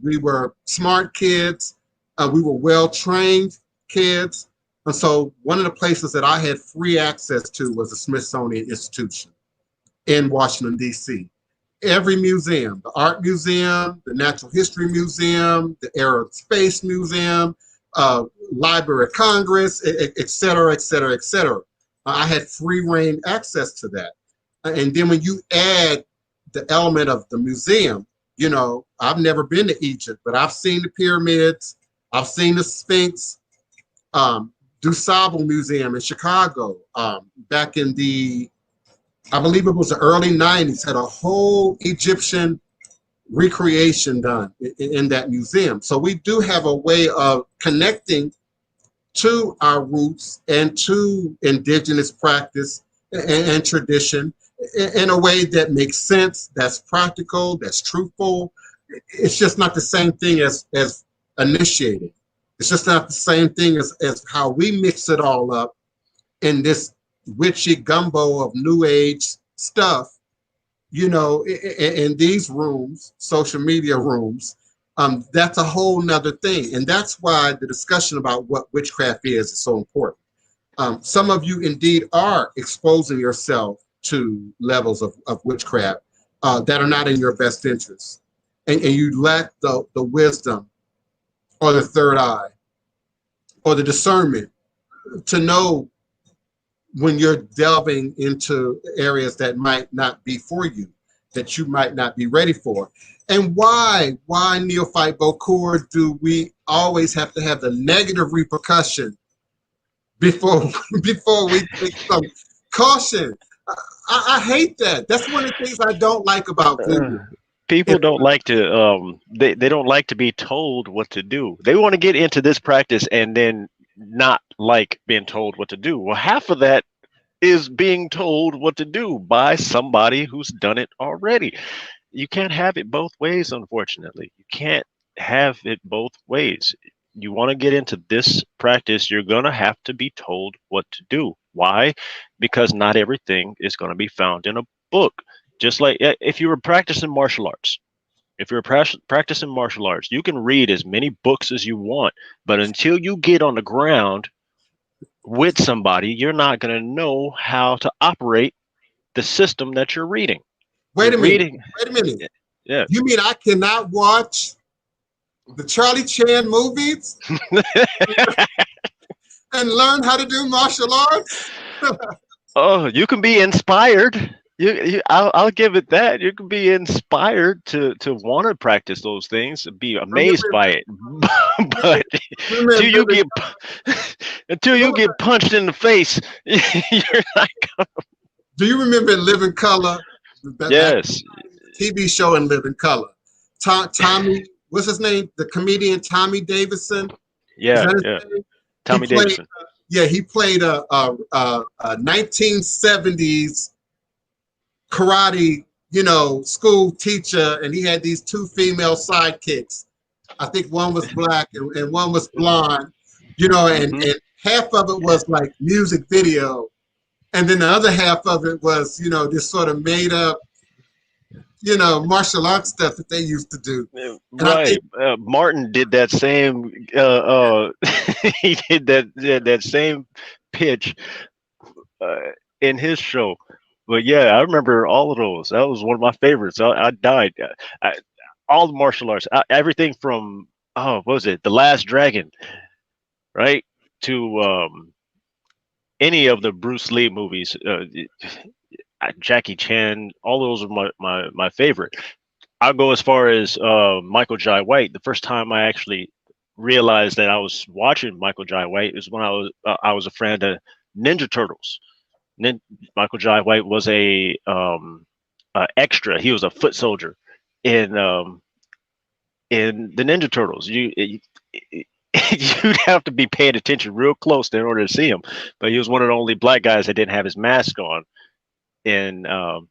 We were smart kids. We were well-trained kids. And so one of the places that I had free access to was the Smithsonian Institution in Washington, D.C. Every museum, the Art Museum, the Natural History Museum, the Air and Space Museum, Library of Congress, et cetera, et cetera, et cetera. I had free reign access to that. And then when you add the element of the museum, you know, I've never been to Egypt, but I've seen the pyramids, I've seen the Sphinx. DuSable Museum in Chicago, back in the, I believe it was the early 90s, had a whole Egyptian recreation done in that museum. So we do have a way of connecting to our roots and to indigenous practice and tradition in a way that makes sense, that's practical, that's truthful. It's just not the same thing as initiating. It's just not the same thing as how we mix it all up in this witchy gumbo of new age stuff, you know, in these rooms, social media rooms. That's a whole nother thing. And that's why the discussion about what witchcraft is so important. Some of you indeed are exposing yourself to levels of witchcraft that are not in your best interest. And you lack the wisdom or the third eye or the discernment to know when you're delving into areas that might not be for you, that you might not be ready for. And why Neophyte Bokur, do we always have to have the negative repercussion before we take some caution? I hate that. That's one of the things I don't like about Voodoo. People don't like to they don't like to be told what to do. They want to get into this practice and then not like being told what to do. Well, half of that is being told what to do by somebody who's done it already. You can't have it both ways, unfortunately. You can't have it both ways. You want to get into this practice, you're going to have to be told what to do. Why? Because not everything is going to be found in a book. Just like if you were practicing martial arts, you can read as many books as you want, but until you get on the ground with somebody, you're not going to know how to operate the system that you're reading. Wait a minute. Yeah. You mean I cannot watch the Charlie Chan movies and learn how to do martial arts? Oh, you can be inspired. I'll give it that. You can be inspired to want to practice those things, be amazed by it. But until you get punched in the face, you're not gonna. Do you remember Living Color? Yes. TV show in Living Color. Tommy, what's his name? The comedian Tommy Davidson. Yeah. Tommy Davidson. He played a 1970s karate, school teacher, and he had these two female sidekicks. I think one was black and one was blonde, you know, and half of it was like music video. And then the other half of it was, you know, this sort of made up, you know, martial arts stuff that they used to do. And I Right. think, Martin did that same. He did that same pitch uh, in his show. But yeah, I remember all of those. That was one of my favorites. I died. I, all the martial arts, everything from what was it, The Last Dragon, right, to any of the Bruce Lee movies, Jackie Chan. All those are my favorite. I'll go as far as Michael Jai White. The first time I actually realized that I was watching Michael Jai White is when I was a fan of Ninja Turtles. Michael Jai White was a extra. He was a foot soldier in the Ninja Turtles. You'd have to be paying attention real close in order to see him. But he was one of the only black guys that didn't have his mask on in the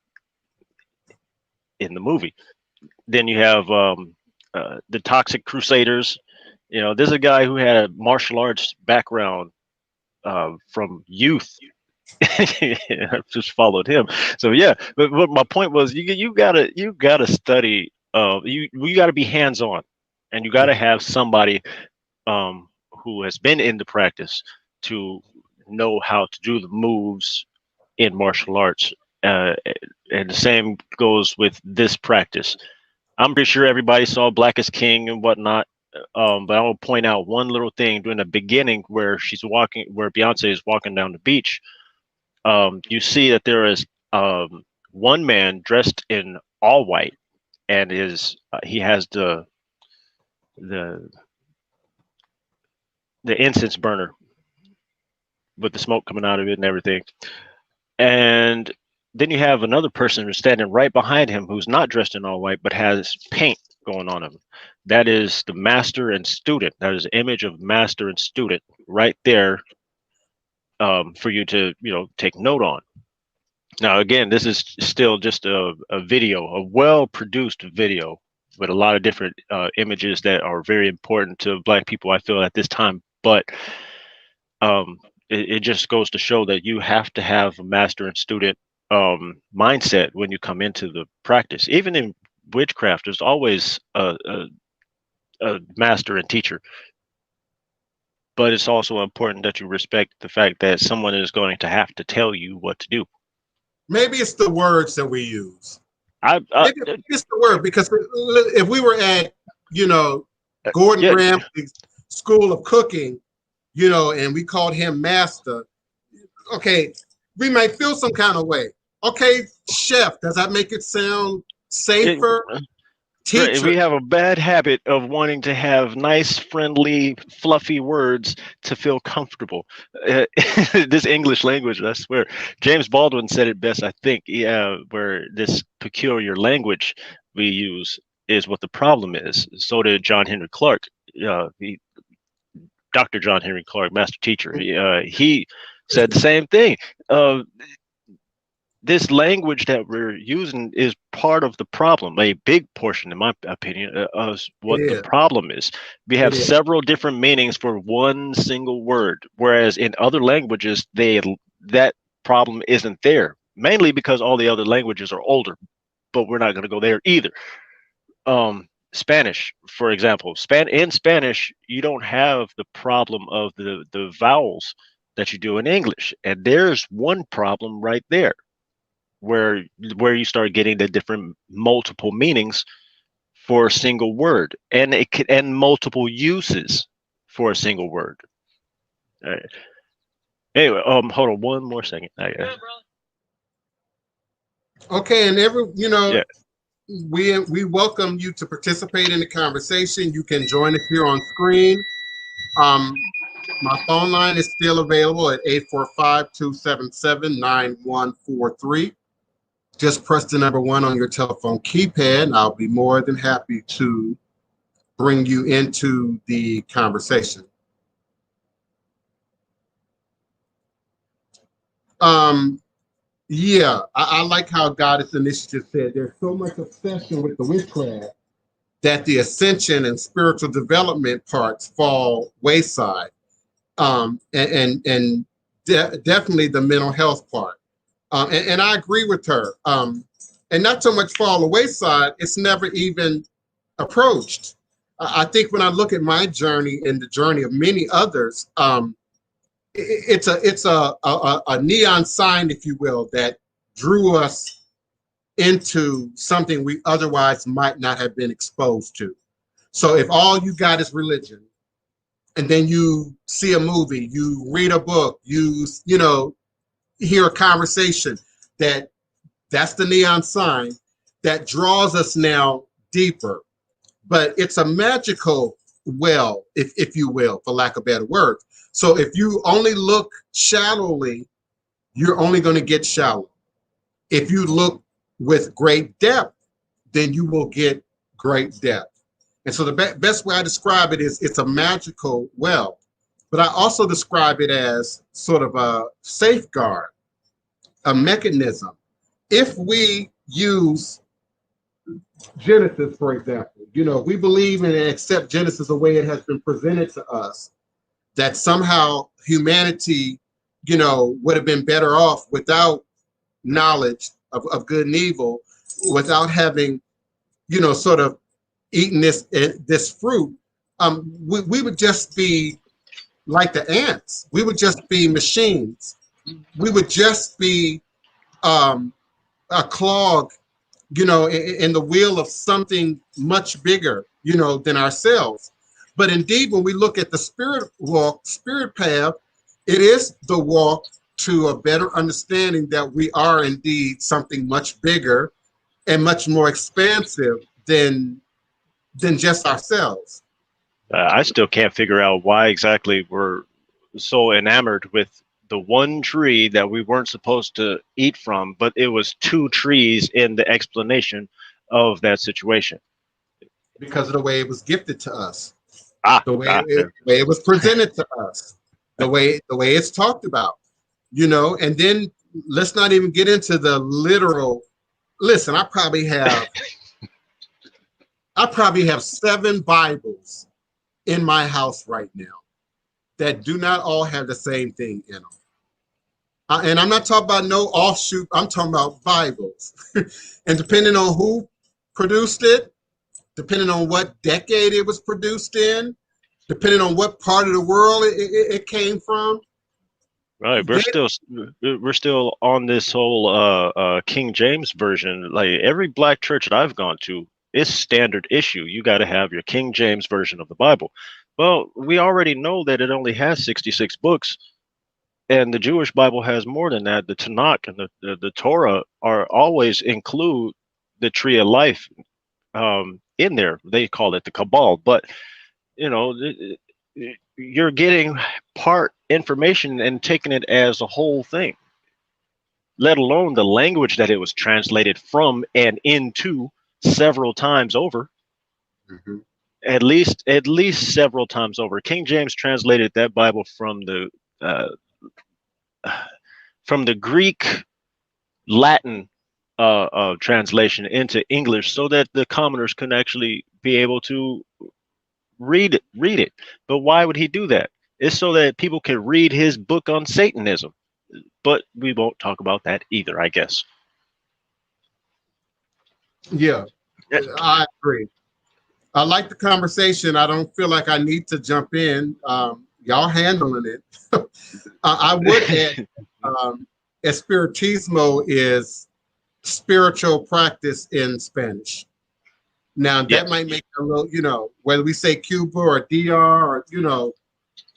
movie. Then you have the Toxic Crusaders. You know, there's a guy who had a martial arts background from youth. I just followed him. So yeah, but my point was, you gotta study. You gotta be hands on, and you gotta have somebody who has been in the practice to know how to do the moves in martial arts. And the same goes with this practice. I'm pretty sure everybody saw Black is King and whatnot. But I will point out one little thing during the beginning where where Beyonce is walking down the beach. You see that there is one man dressed in all white, and he has the incense burner with the smoke coming out of it and everything. And then you have another person who's standing right behind him who's not dressed in all white but has paint going on him. That is the master and student. That is the image of master and student right there for you to take note on. Now, again, this is still just a video, a well-produced video with a lot of different images that are very important to Black people, I feel, at this time. But it just goes to show that you have to have a master and student mindset when you come into the practice. Even in witchcraft, there's always a master and teacher. But it's also important that you respect the fact that someone is going to have to tell you what to do. maybe it's the words that we use. Maybe it's the word, because if we were at, you know, Gordon Ramsay's School of Cooking, you know, and we called him master, okay, we might feel some kind of way. Okay, chef, does that make it sound safer? Teacher. We have a bad habit of wanting to have nice, friendly, fluffy words to feel comfortable. This English language, I swear. James Baldwin said it best, I think, where this peculiar language we use is what the problem is. So did John Henry Clark, Dr. John Henry Clark, master teacher. He said the same thing. This language that we're using is part of the problem, a big portion, in my opinion, of what the problem is. We have several different meanings for one single word, whereas in other languages, that problem isn't there, mainly because all the other languages are older, but we're not going to go there either. Spanish, for example, in Spanish, you don't have the problem of the vowels that you do in English, and there's one problem right there, where you start getting the different multiple meanings for a single word, and multiple uses for a single word. All right. Anyway, hold on one more second. Okay, and we welcome you to participate in the conversation. You can join us here on screen. My phone line is still available at 845-277-9143. Just press the number 1 on your telephone keypad, and I'll be more than happy to bring you into the conversation. Yeah, I like how Goddess Initiative said there's so much obsession with the witchcraft that the ascension and spiritual development parts fall wayside, and definitely the mental health part. And I agree with her. And not so much fall the wayside, it's never even approached. I think when I look at my journey and the journey of many others, it's a neon sign, if you will, that drew us into something we otherwise might not have been exposed to. So if all you got is religion, and then you see a movie, you read a book, you know, hear a conversation, that's the neon sign that draws us now deeper. But it's a magical well, if you will, for lack of better words. So if you only look shallowly, you're only going to get shallow. If you look with great depth, then you will get great depth. And so the best way I describe it is it's a magical well. But I also describe it as sort of a safeguard, a mechanism. If we use Genesis, for example, you know, we believe and accept Genesis the way it has been presented to us, that somehow humanity, you know, would have been better off without knowledge of good and evil, without having, you know, sort of eaten this fruit. We would just be like the ants. We would just be machines. We would just be a clog, you know, in the wheel of something much bigger, you know, than ourselves. But indeed, when we look at the spirit walk, spirit path, it is the walk to a better understanding that we are indeed something much bigger and much more expansive than just ourselves. I still can't figure out why exactly we're so enamored with the one tree that we weren't supposed to eat from, but it was two trees in the explanation of that situation. Because of the way it was gifted to us, The way it was presented to us, the way it's talked about, you know. And then let's not even get into the literal. Listen, I probably have 7 Bibles in my house right now that do not all have the same thing in them. And I'm not talking about no offshoot. I'm talking about Bibles. And depending on who produced it, depending on what decade it was produced in, depending on what part of the world it came from. Right, we're still on this whole King James version. Like every black church that I've gone to, it's standard issue. You got to have your King James version of the Bible. Well, we already know that it only has 66 books, and the Jewish Bible has more than that. The Tanakh and the Torah are always include the tree of life in there. They call it the Kabbalah, but you know, you're getting part information and taking it as a whole thing, let alone the language that it was translated from and into several times over. Mm-hmm. At least several times over. King James translated that Bible from the Greek Latin translation into English so that the commoners can actually be able to read it. But why would he do that? It's so that people can read his book on Satanism. But we won't talk about that either, I guess. Yeah, I agree. I like the conversation. I don't feel like I need to jump in. Y'all handling it. I would add, Espiritismo is spiritual practice in Spanish. Now that might make a little, you know, whether we say Cuba or DR or, you know,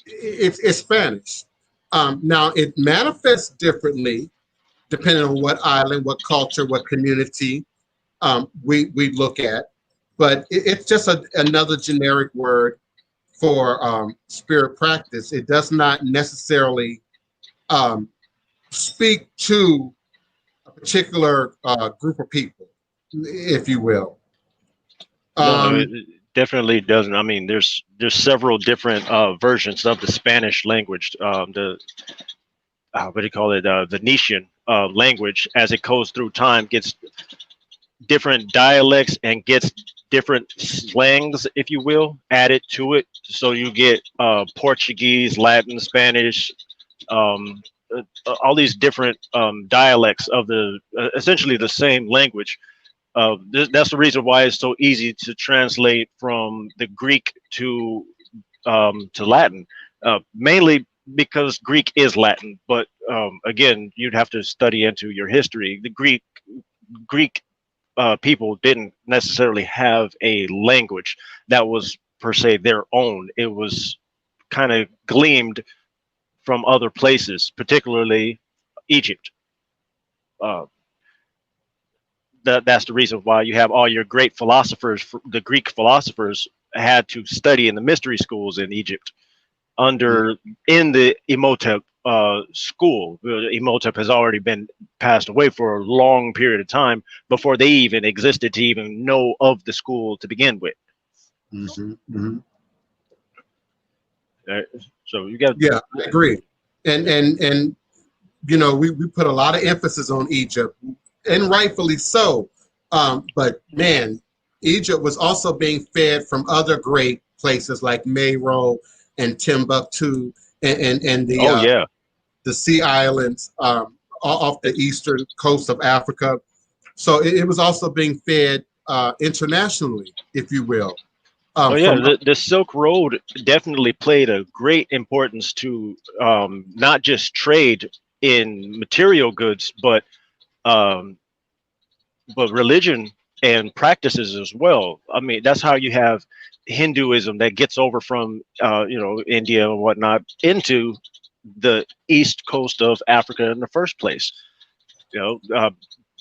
it's Spanish. Now it manifests differently depending on what island, what culture, what community we look at. But it's just another generic word for spirit practice. It does not necessarily speak to a particular group of people, if you will. No, it definitely doesn't. I mean, there's several different versions of the Spanish language. What do you call it? The Venetian language, as it goes through time, gets different dialects and gets different slangs, if you will, added to it. So you get Portuguese, Latin, Spanish, um, all these different dialects of the essentially the same language. That's the reason why it's so easy to translate from the Greek to Latin, mainly because Greek is Latin. But again, you'd have to study into your history. The Greek people didn't necessarily have a language that was per se their own. It was kind of gleamed from other places, particularly Egypt. Uh, that's the reason why you have all your great philosophers. The Greek philosophers had to study in the mystery schools in Egypt under in the Imhotep school. Imhotep has already been passed away for a long period of time before they even existed to even know of the school to begin with. So you got I agree, and you know, we put a lot of emphasis on Egypt, and rightfully so. But man, Egypt was also being fed from other great places like Meroe and Timbuktu and the Sea Islands off the eastern coast of Africa. So it was also being fed internationally, if you will. The Silk Road definitely played a great importance to not just trade in material goods, but religion and practices as well. I mean, that's how you have Hinduism that gets over from India and whatnot into the east coast of Africa in the first place.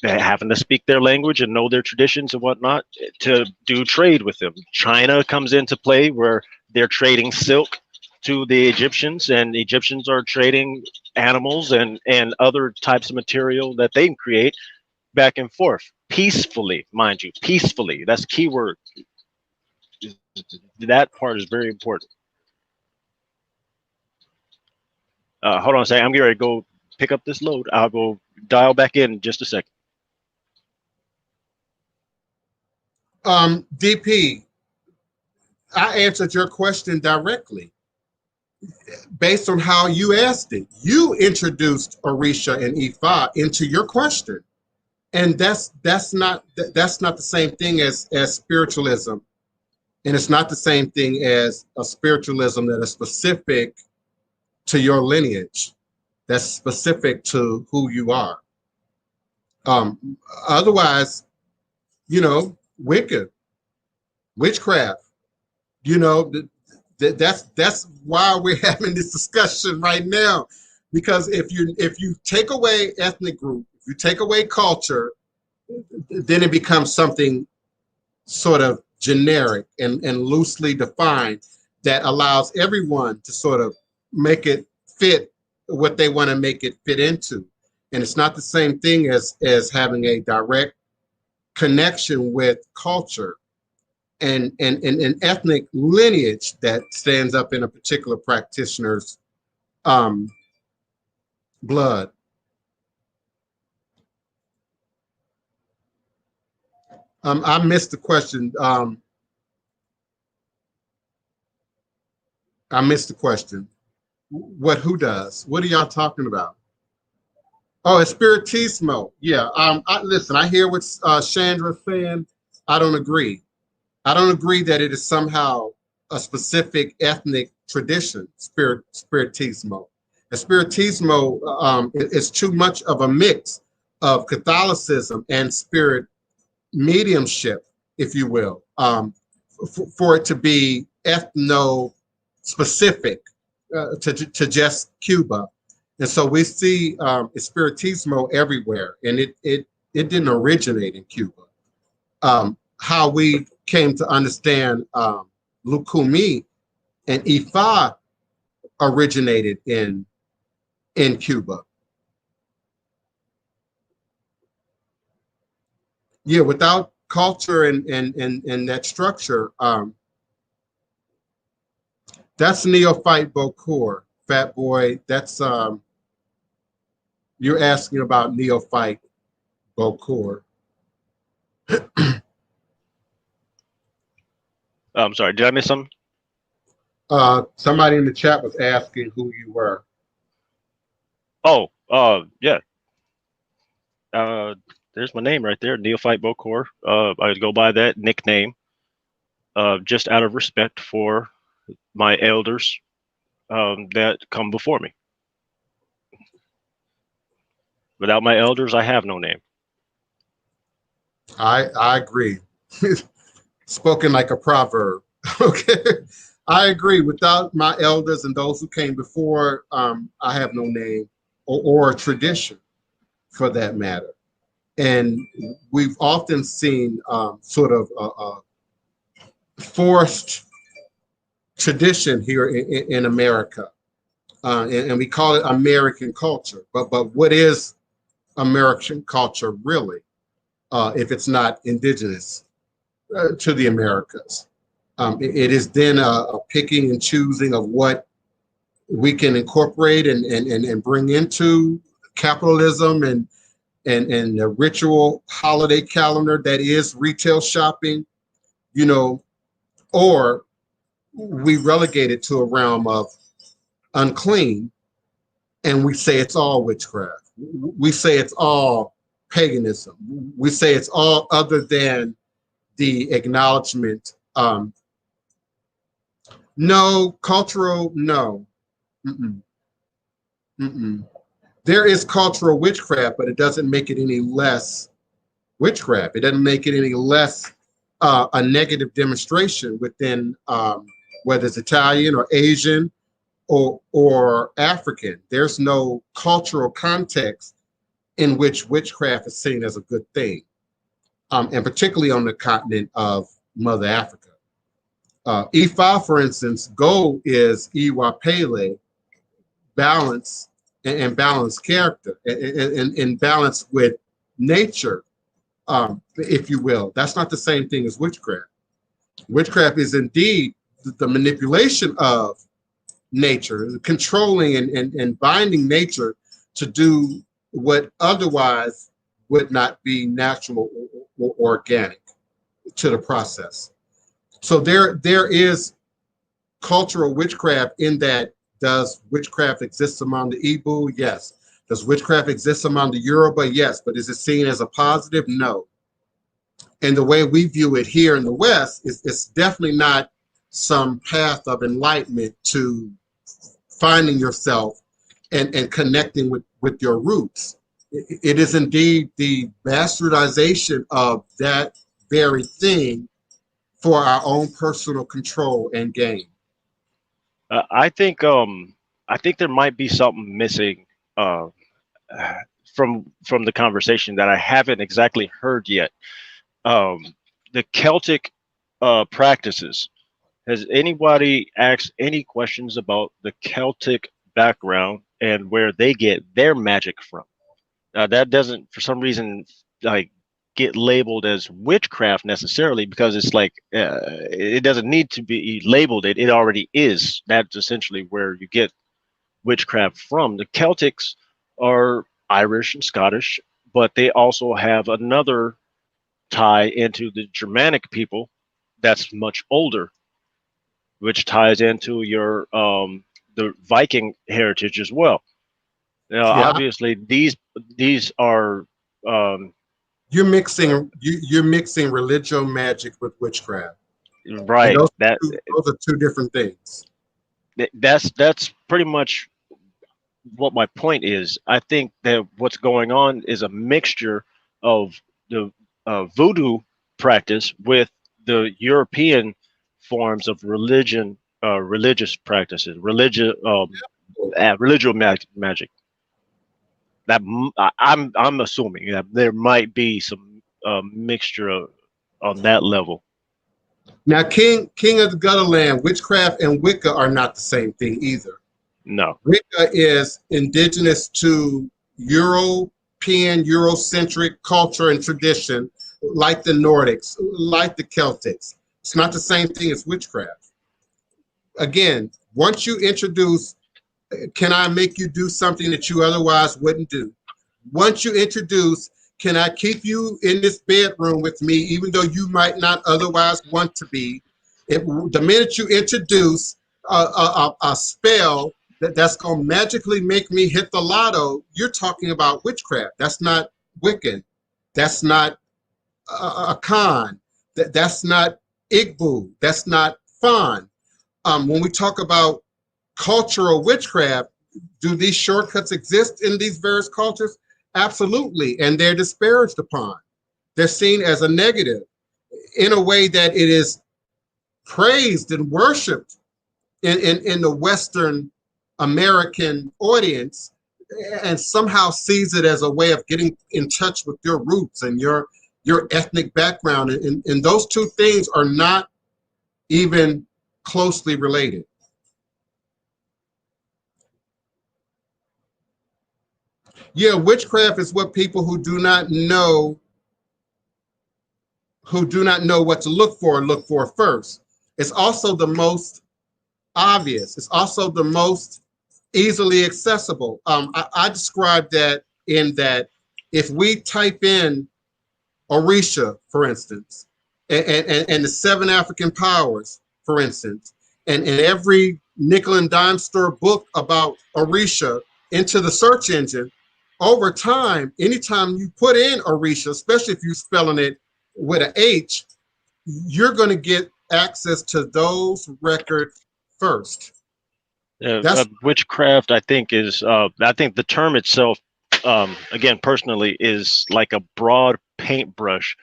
Having to speak their language and know their traditions and whatnot to do trade with them. China comes into play where they're trading silk to the Egyptians, and the Egyptians are trading animals and other types of material that they create back and forth peacefully, mind you, peacefully. That's key word. That part is very important. Hold on a second. I'm getting ready to go pick up this load. I'll go dial back in just a second. DP, I answered your question directly based on how you asked it. You introduced Orisha and Ifa into your question, and that's not the same thing as spiritualism, and it's not the same thing as a spiritualism that is specific to your lineage, that's specific to who you are. Otherwise, Wicca, witchcraft, that's why we're having this discussion right now. Because if you take away ethnic group, if you take away culture, then it becomes something sort of generic and loosely defined that allows everyone to sort of make it fit what they want to make it fit into. And it's not the same thing as having a direct connection with culture and an ethnic lineage that stands up in a particular practitioner's blood. I missed the question. I missed the question. Who does? What are y'all talking about? Oh, it's Spiritismo. Yeah. Listen, I hear what Chandra's saying. I don't agree. I don't agree that it is somehow a specific ethnic tradition, Spiritismo. And Spiritismo is too much of a mix of Catholicism and spirit mediumship, if you will, for it to be ethno-specific to just Cuba. And so we see Spiritismo everywhere, and it didn't originate in Cuba. How we came to understand Lukumi and Ifa originated in Cuba. Yeah, without culture and that structure, that's neophyte Bokor, Fat Boy. That's you're asking about neophyte Bokor. I'm sorry, did I miss something? Somebody in the chat was asking who you were. Oh, yeah. There's my name right there, Neophyte Bokor. I go by that nickname, just out of respect for my elders that come before me. Without my elders, I have no name. I agree. Spoken like a proverb. Okay. I agree. Without my elders and those who came before, I have no name or a tradition for that matter. And we've often seen sort of a forced tradition here in America. And we call it American culture. But what is American culture really, if it's not indigenous to the Americas? It is then a picking and choosing of what we can incorporate and bring into capitalism and the ritual holiday calendar that is retail shopping, you know, or we relegate it to a realm of unclean and we say it's all witchcraft. We say it's all paganism. We say it's all other than the acknowledgement. No, cultural, no. Mm-mm. Mm-mm. There is cultural witchcraft, but it doesn't make it any less witchcraft. It doesn't make it any less a negative demonstration within whether it's Italian or Asian or African. There's no cultural context in which witchcraft is seen as a good thing, and particularly on the continent of Mother Africa. Ifa, for instance, Go is Iwa Pele, balance and balanced character and balance with nature, if you will. That's not the same thing as witchcraft. Witchcraft is indeed the manipulation of nature, controlling and binding nature to do what otherwise would not be natural or organic to the process. So there is cultural witchcraft in that. Does witchcraft exist among the Igbo? Yes. Does witchcraft exist among the Yoruba? Yes. But is it seen as a positive? No. And the way we view it here in the West is it's definitely not some path of enlightenment to finding yourself and connecting with your roots. It is indeed the bastardization of that very thing for our own personal control and gain. I think there might be something missing uh, from the conversation that I haven't exactly heard yet. The Celtic practices. Has anybody asked any questions about the Celtic background and where they get their magic from? That doesn't, for some reason, like get labeled as witchcraft necessarily because it's like it doesn't need to be labeled. It already is. That's essentially where you get witchcraft from. The Celtics are Irish and Scottish, but they also have another tie into the Germanic people that's much older, which ties into your the Viking heritage as well. Now, Yeah, obviously, these are you're mixing religious magic with witchcraft, and right. those are two different things. That's pretty much what my point is. I think that what's going on is a mixture of the voodoo practice with the European forms of religion, religious practices, religious magic. I'm assuming that there might be some mixture on that level. Now, King of the Gutterland, witchcraft and Wicca are not the same thing either. No. Wicca is indigenous to European, Eurocentric culture and tradition, like the Nordics, like the Celtics. It's not the same thing as witchcraft. Again, once you introduce, can I make you do something that you otherwise wouldn't do? Once you introduce, Can I keep you in this bedroom with me, even though you might not otherwise want to be? The minute you introduce a spell that's going to magically make me hit the lotto, you're talking about witchcraft. That's not Wiccan. That's not a con. That's not Igbo. That's not Fan. When we talk about cultural witchcraft, do these shortcuts exist in these various cultures? Absolutely. And they're disparaged upon. They're seen as a negative in a way that it is praised and worshiped in the Western American audience, and somehow sees it as a way of getting in touch with your roots and your ethnic background. And those two things are not even closely related. Yeah, witchcraft is what people who do not know what to look for first. It's also the most obvious. It's also the most easily accessible. I describe that in that if we type in Orisha, for instance, and the 7 African powers, for instance, and every nickel and dime store book about Orisha into the search engine, over time, anytime you put in Orisha, especially if you're spelling it with an H, you're going to get access to those records first. Witchcraft, I think the term itself, again, personally, is like a broad paintbrush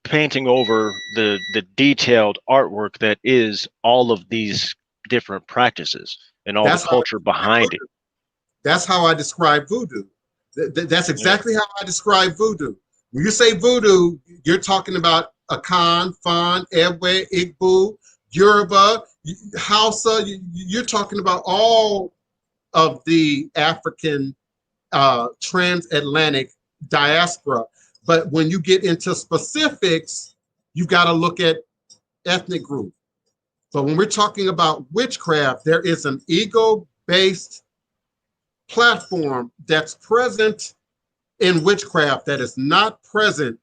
painting over the detailed artwork that is all of these different practices and all the culture behind it. That's how I describe voodoo. That's exactly how I describe voodoo. When you say voodoo, you're talking about Akan, Fan, Ewe, Igbo, Yoruba, Hausa. You're talking about all of the African transatlantic diaspora. But when you get into specifics, you've got to look at ethnic group. But when we're talking about witchcraft, there is an ego-based platform that's present in witchcraft that is not present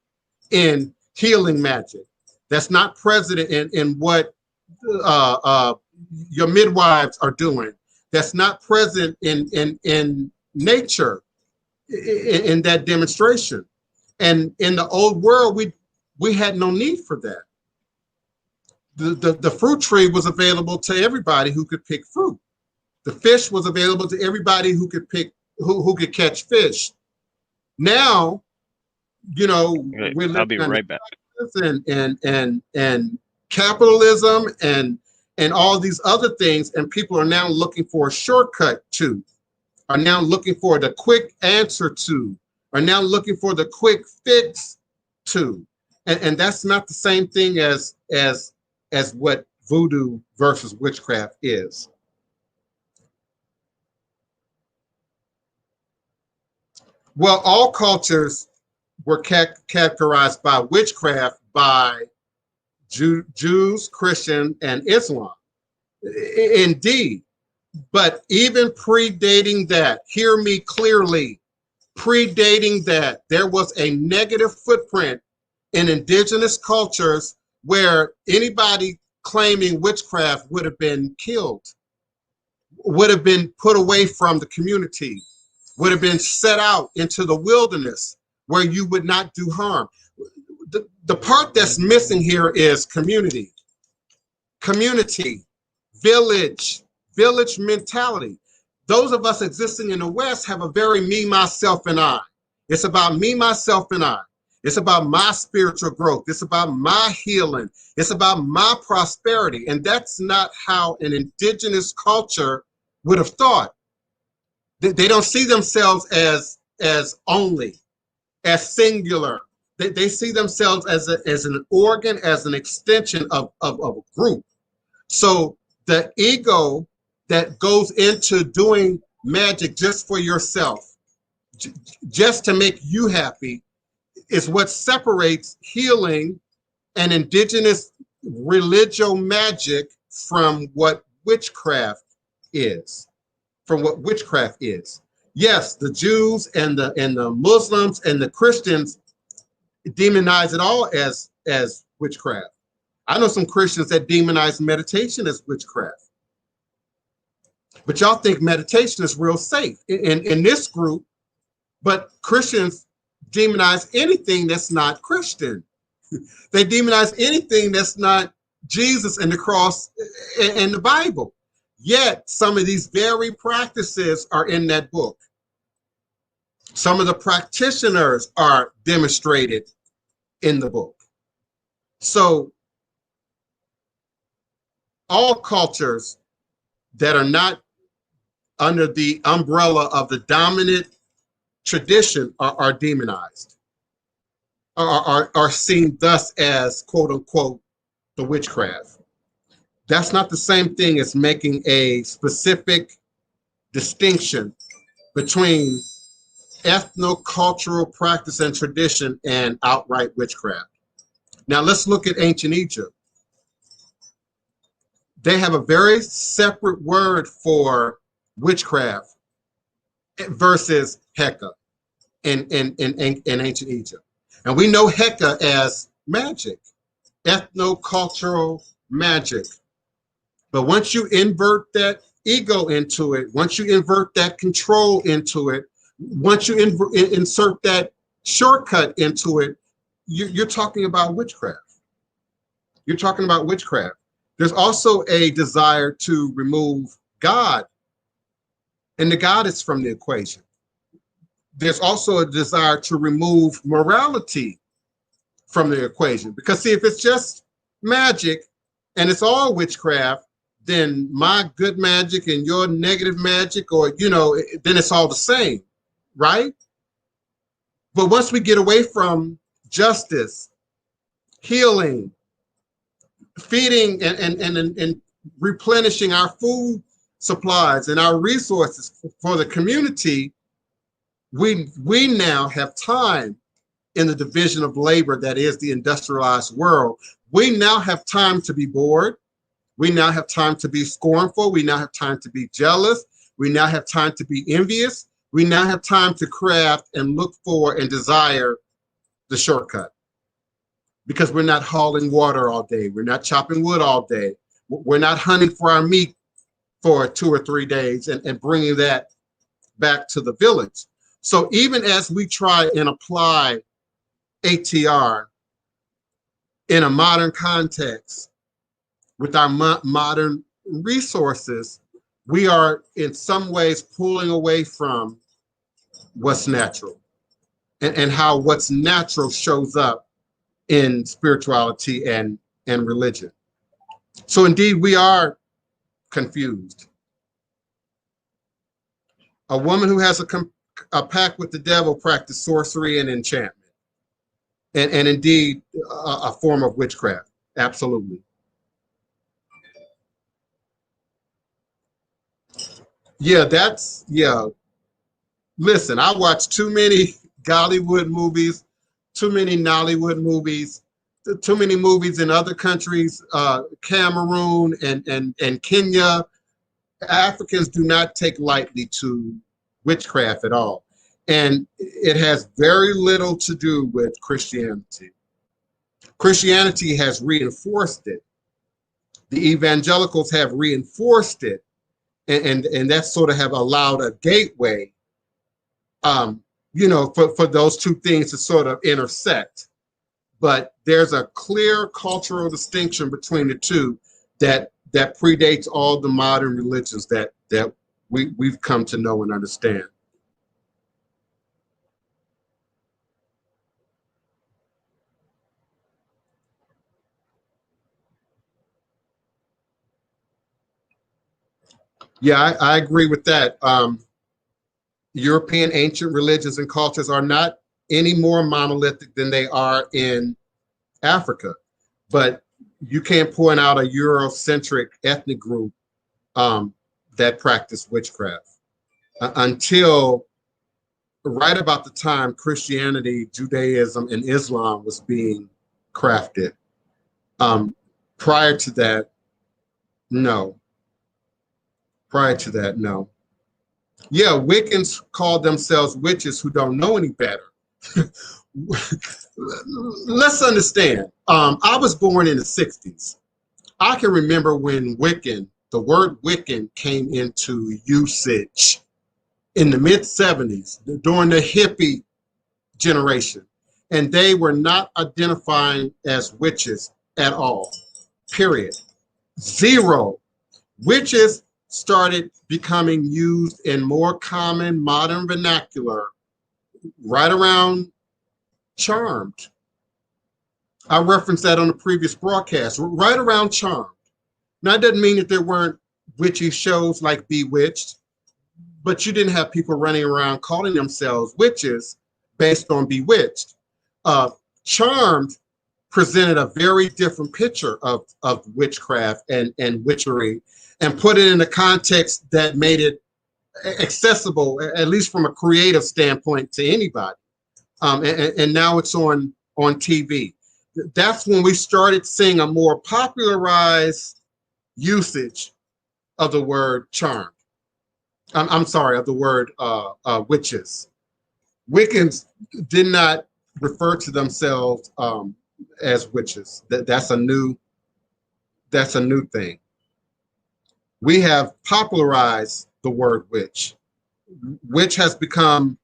in healing magic. That's not present in what your midwives are doing. That's not present in nature in that demonstration. And in the old world, we had no need for that. The fruit tree was available to everybody who could pick fruit. The fish was available to everybody who could could catch fish. Now, we're living I'll be right back. And capitalism and all these other things, and people are now looking for a shortcut to, are now looking for the quick answer to, are now looking for the quick fix to, and that's not the same thing as what voodoo versus witchcraft is. Well, all cultures were characterized by witchcraft by Jews, Christian, and Islam. Indeed, but even predating that, hear me clearly, predating that, there was a negative footprint in indigenous cultures where anybody claiming witchcraft would have been killed, would have been put away from the community, would have been set out into the wilderness where you would not do harm. The part that's missing here is community, village mentality. Those of us existing in the West have a very me, myself, and I. It's about me, myself, and I. It's about my spiritual growth. It's about my healing. It's about my prosperity. And that's not how an indigenous culture would have thought. They don't see themselves as only, as singular. They see themselves as an organ, as an extension of a group. So the ego that goes into doing magic just for yourself, just to make you happy, is what separates healing and indigenous religio magic from what witchcraft is. Yes, the Jews and the Muslims and the Christians demonize it all as witchcraft. I know some Christians that demonize meditation as witchcraft. But y'all think meditation is real safe in this group, but Christians demonize anything that's not Christian. They demonize anything that's not Jesus and the cross and the Bible. Yet some of these very practices are in that book. Some of the practitioners are demonstrated in the book. So all cultures that are not under the umbrella of the dominant tradition are demonized, are seen thus as, quote unquote, the witchcraft. That's not the same thing as making a specific distinction between ethno-cultural practice and tradition and outright witchcraft. Now let's look at ancient Egypt. They have a very separate word for witchcraft versus Heka in ancient Egypt. And we know Heka as magic, ethno-cultural magic. But once you invert that ego into it, once you invert that control into it, once you insert that shortcut into it, you're talking about witchcraft. You're talking about witchcraft. There's also a desire to remove God, and the God is from the equation. There's also a desire to remove morality from the equation. Because see, if it's just magic and it's all witchcraft, then my good magic and your negative magic, or, you know, then it's all the same, right? But once we get away from justice, healing, feeding and replenishing our food supplies and our resources for the community, we now have time in the division of labor that is the industrialized world. We now have time to be bored. We now have time to be scornful. We now have time to be jealous. We now have time to be envious. We now have time to craft and look for and desire the shortcut, because we're not hauling water all day. We're not chopping wood all day. We're not hunting for our meat for 2 or 3 days and bringing that back to the village. So even as we try and apply ATR in a modern context with our modern resources, we are in some ways pulling away from what's natural and how what's natural shows up in spirituality and religion. So indeed, we are confused. A woman who has a pact with the devil practices sorcery and enchantment, and indeed a form of witchcraft. Absolutely. Yeah, listen, I watch too many Gollywood movies, too many Nollywood movies, too many movies in other countries, Cameroon and Kenya. Africans do not take lightly to witchcraft at all. And it has very little to do with Christianity. Christianity has reinforced it. The evangelicals have reinforced it. And that sort of have allowed a gateway, you know, for those two things to sort of intersect. But there's a clear cultural distinction between the two that predates all the modern religions that we've come to know and understand. Yeah, I agree with that. European ancient religions and cultures are not any more monolithic than they are in Africa. But you can't point out a Eurocentric ethnic group that practiced witchcraft until right about the time Christianity, Judaism, and Islam was being crafted. Prior to that, no. Prior to that, no. Yeah, Wiccans call themselves witches who don't know any better. Let's understand. I was born in the 60s. I can remember when the word Wiccan came into usage in the mid 70s during the hippie generation. And they were not identifying as witches at all, period. Zero. Witches started becoming used in more common modern vernacular right around Charmed. I referenced that on the previous broadcast, right around Charmed. Now, that doesn't mean that there weren't witchy shows like Bewitched, but you didn't have people running around calling themselves witches based on Bewitched. Uh, Charmed presented a very different picture of witchcraft and witchery and put it in a context that made it accessible, at least from a creative standpoint, to anybody. And now it's on TV. That's when we started seeing a more popularized usage of the word charmed. I'm sorry, of the word witches. Wiccans did not refer to themselves as witches. That's a new thing. We have popularized the word witch. Witch has become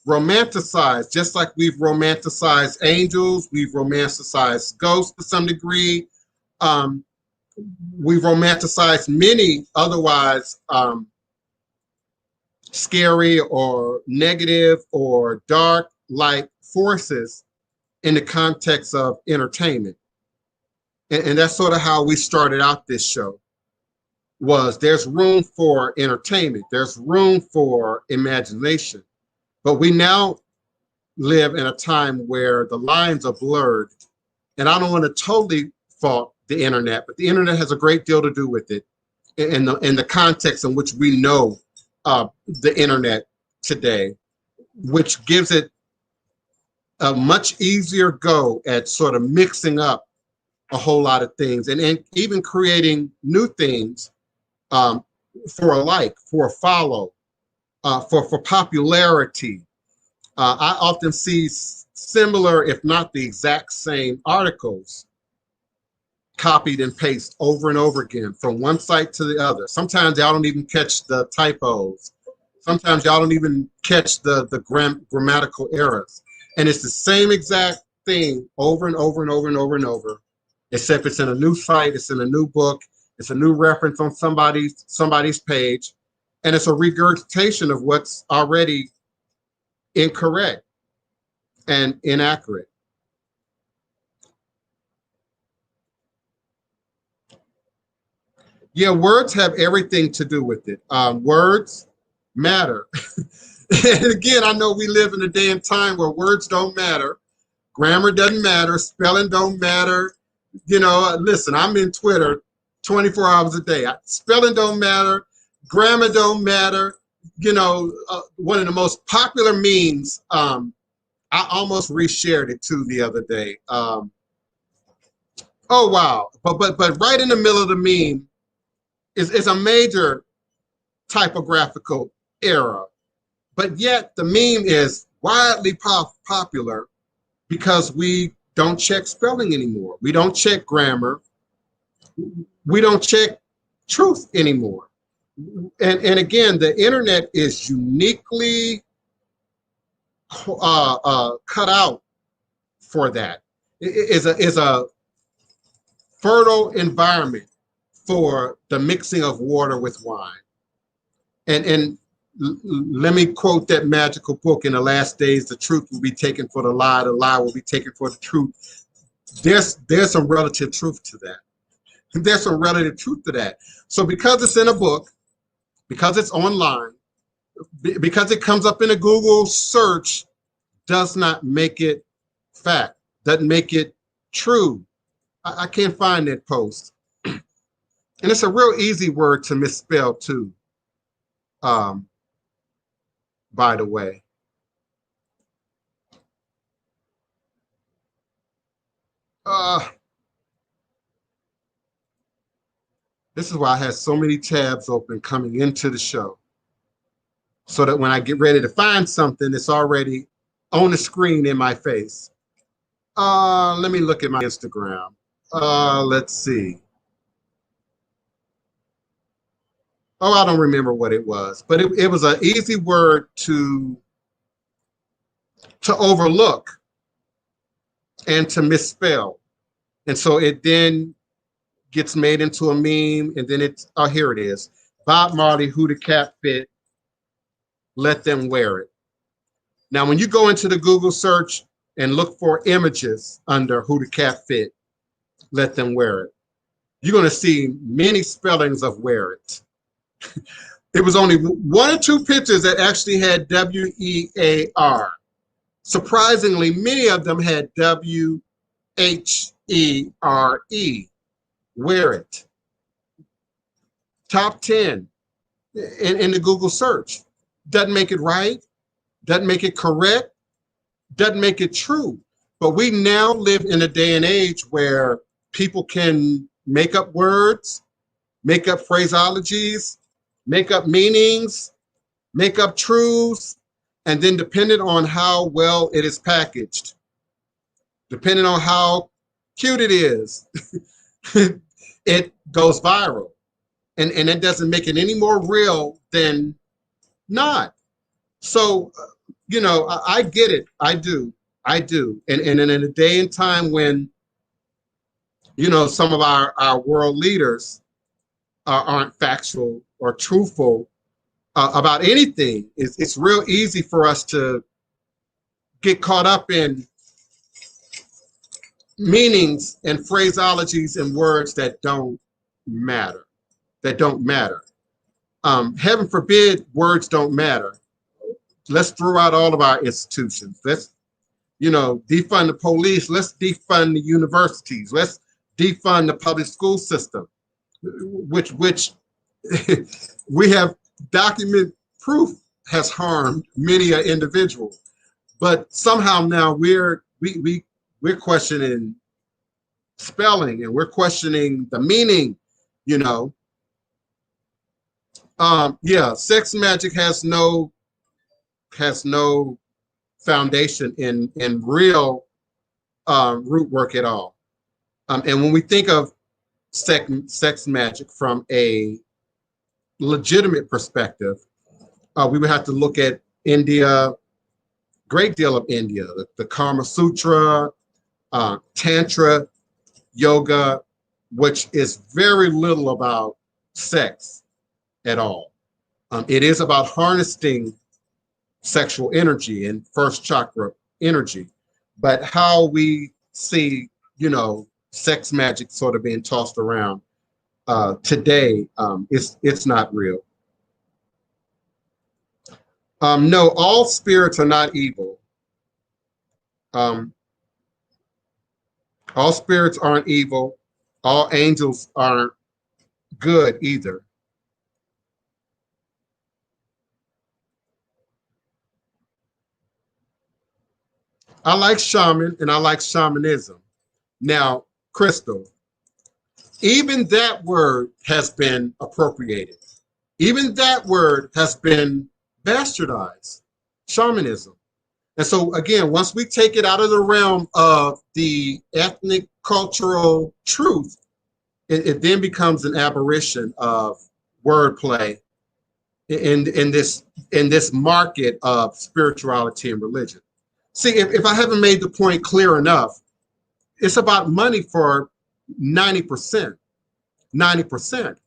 romanticized, just like we've romanticized angels, we've romanticized ghosts to some degree. We've romanticized many otherwise scary or negative or dark like forces in the context of entertainment. And that's sort of how we started out this show. Was there's room for entertainment, there's room for imagination, but we now live in a time where the lines are blurred. And I don't want to totally fault the internet, but the internet has a great deal to do with it in the context in which we know the internet today, which gives it a much easier go at sort of mixing up a whole lot of things and even creating new things for a like, for a follow, for popularity. I often see similar, if not the exact same articles copied and pasted over and over again from one site to the other. Sometimes y'all don't even catch the typos. Sometimes y'all don't even catch the grammatical errors. And it's the same exact thing over and over and over and over and over, except it's in a new site, it's in a new book, it's a new reference on somebody's page, and it's a regurgitation of what's already incorrect and inaccurate. Yeah, words have everything to do with it. Words matter. And again, I know we live in a day and time where words don't matter. Grammar doesn't matter. Spelling don't matter. You know, listen, I'm in Twitter 24 hours a day. Spelling don't matter. Grammar don't matter. You know, one of the most popular memes, I almost reshared it too the other day. Oh, wow. But right in the middle of the meme is a major typographical error. But yet the meme is widely popular because we don't check spelling anymore. We don't check grammar. We don't check truth anymore. And again, the internet is uniquely cut out for that. It is a fertile environment for the mixing of water with wine. And let me quote that magical book, in the last days, the truth will be taken for the lie will be taken for the truth. There's some relative truth to that. There's some relative truth to that. So because it's in a book, because it's online, because it comes up in a Google search, does not make it fact, doesn't make it true. I can't find that post. And it's a real easy word to misspell too, by the way. This is why I had so many tabs open coming into the show. so that when I get ready to find something, it's already on the screen in my face. Let me look at my Instagram. Let's see. Oh, I don't remember what it was, but it was an easy word to overlook and to misspell. And so it then gets made into a meme, and then it's, oh, here it is. Bob Marley, Who the Cat Fit, Let Them Wear It. Now, when you go into the Google search and look for images under Who the Cat Fit, Let Them Wear It, you're going to see many spellings of wear it. It was only one or two pictures that actually had W-E-A-R. Surprisingly, many of them had W-H-E-R-E, wear it. Top 10 in the Google search. Doesn't make it right, doesn't make it correct, doesn't make it true. But we now live in a day and age where people can make up words, make up phraseologies, make up meanings, make up truths, and then depending on how well it is packaged, depending on how cute it is, it goes viral. And it doesn't make it any more real than not. So, you know, I get it. I do. And in a day and time when, you know, some of our world leaders aren't factual or truthful about anything, it's real easy for us to get caught up in meanings and phraseologies and words that don't matter. Heaven forbid words don't matter. Let's throw out all of our institutions. Let's, you know, defund the police. Let's defund the universities. Let's defund the public school system, which we have document proof has harmed many an individual. But somehow now we're questioning spelling, and we're questioning the meaning, you know. Yeah, sex magic has no foundation in real root work at all. And when we think of sex magic from a legitimate perspective, we would have to look at India, great deal of India, the Kama Sutra, Tantra, yoga, which is very little about sex at all. It is about harnessing sexual energy and first chakra energy, but how we see, you know, sex magic sort of being tossed around today, it's not real. No, all spirits are not evil. All spirits aren't evil. All angels aren't good either. I like shaman and I like shamanism. Now, Crystal, even that word has been appropriated. Even that word has been bastardized, shamanism. And so again, once we take it out of the realm of the ethnic cultural truth, it then becomes an aberration of wordplay in this market of spirituality and religion. See, if I haven't made the point clear enough, it's about money for 90%. 90%.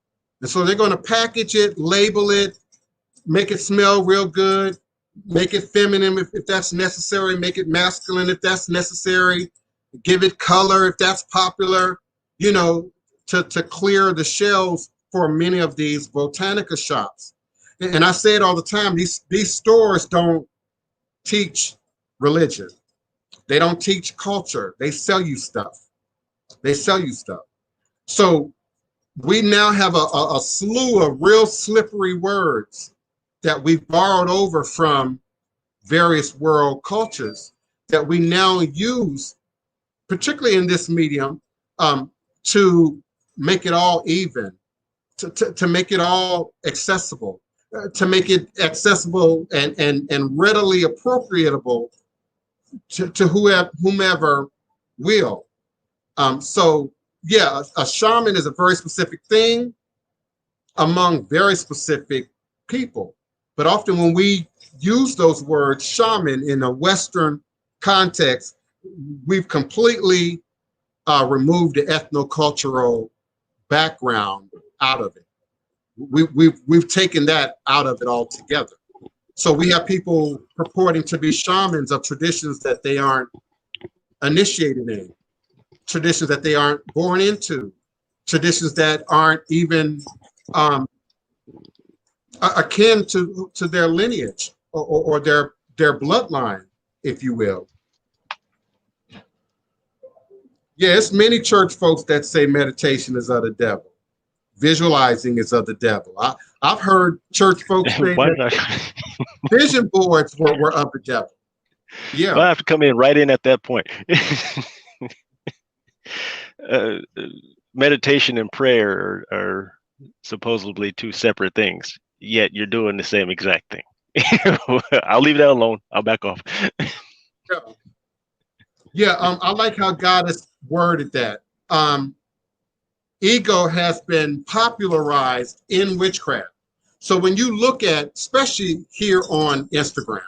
And so they're going to package it, label it, make it smell real good, make it feminine if that's necessary, make it masculine if that's necessary, give it color if that's popular, you know, to clear the shelves for many of these botanica shops. And I say it all the time, these stores don't teach religion. They don't teach culture. They sell you stuff. They sell you stuff. So we now have a slew of real slippery words that we've borrowed over from various world cultures that we now use, particularly in this medium, to make it all even, to make it all accessible. to make it accessible and readily appropriatable to whomever will. So yeah, a shaman is a very specific thing among very specific people. But often when we use those words, shaman, in a Western context, we've completely removed the ethnocultural background out of it. We've taken that out of it altogether. So we have people purporting to be shamans of traditions that they aren't initiated in, traditions that they aren't born into, traditions that aren't even akin to their lineage or their bloodline, if you will. Yeah, it's many church folks that say meditation is of the devil. Visualizing is of the devil. I've heard church folks say that vision boards were of the devil. Yeah. I have to come in right in at that point. Meditation and prayer are supposedly two separate things, yet you're doing the same exact thing. I'll leave that alone. I'll back off. Yeah, I like how God has worded that. Ego has been popularized in witchcraft. So when you look at, especially here on Instagram,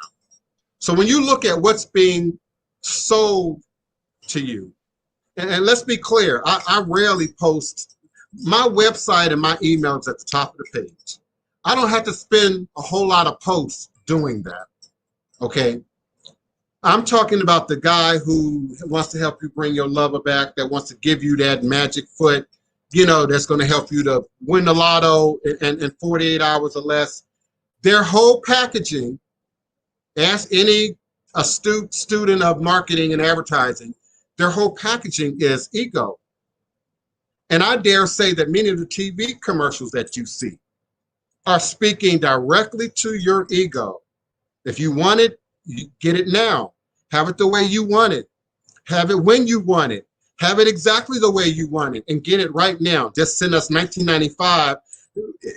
so when you look at what's being sold to you, and let's be clear, I rarely post. My website and my emails at the top of the page. I don't have to spend a whole lot of posts doing that, okay? I'm talking about the guy who wants to help you bring your lover back, that wants to give you that magic foot, you know, that's going to help you to win the lotto in 48 hours or less. Their whole packaging, ask any astute student of marketing and advertising, their whole packaging is ego. And I dare say that many of the TV commercials that you see are speaking directly to your ego. If you want it, you get it now. Have it the way you want it. Have it when you want it. Have it exactly the way you want it, and get it right now. Just send us $19.95,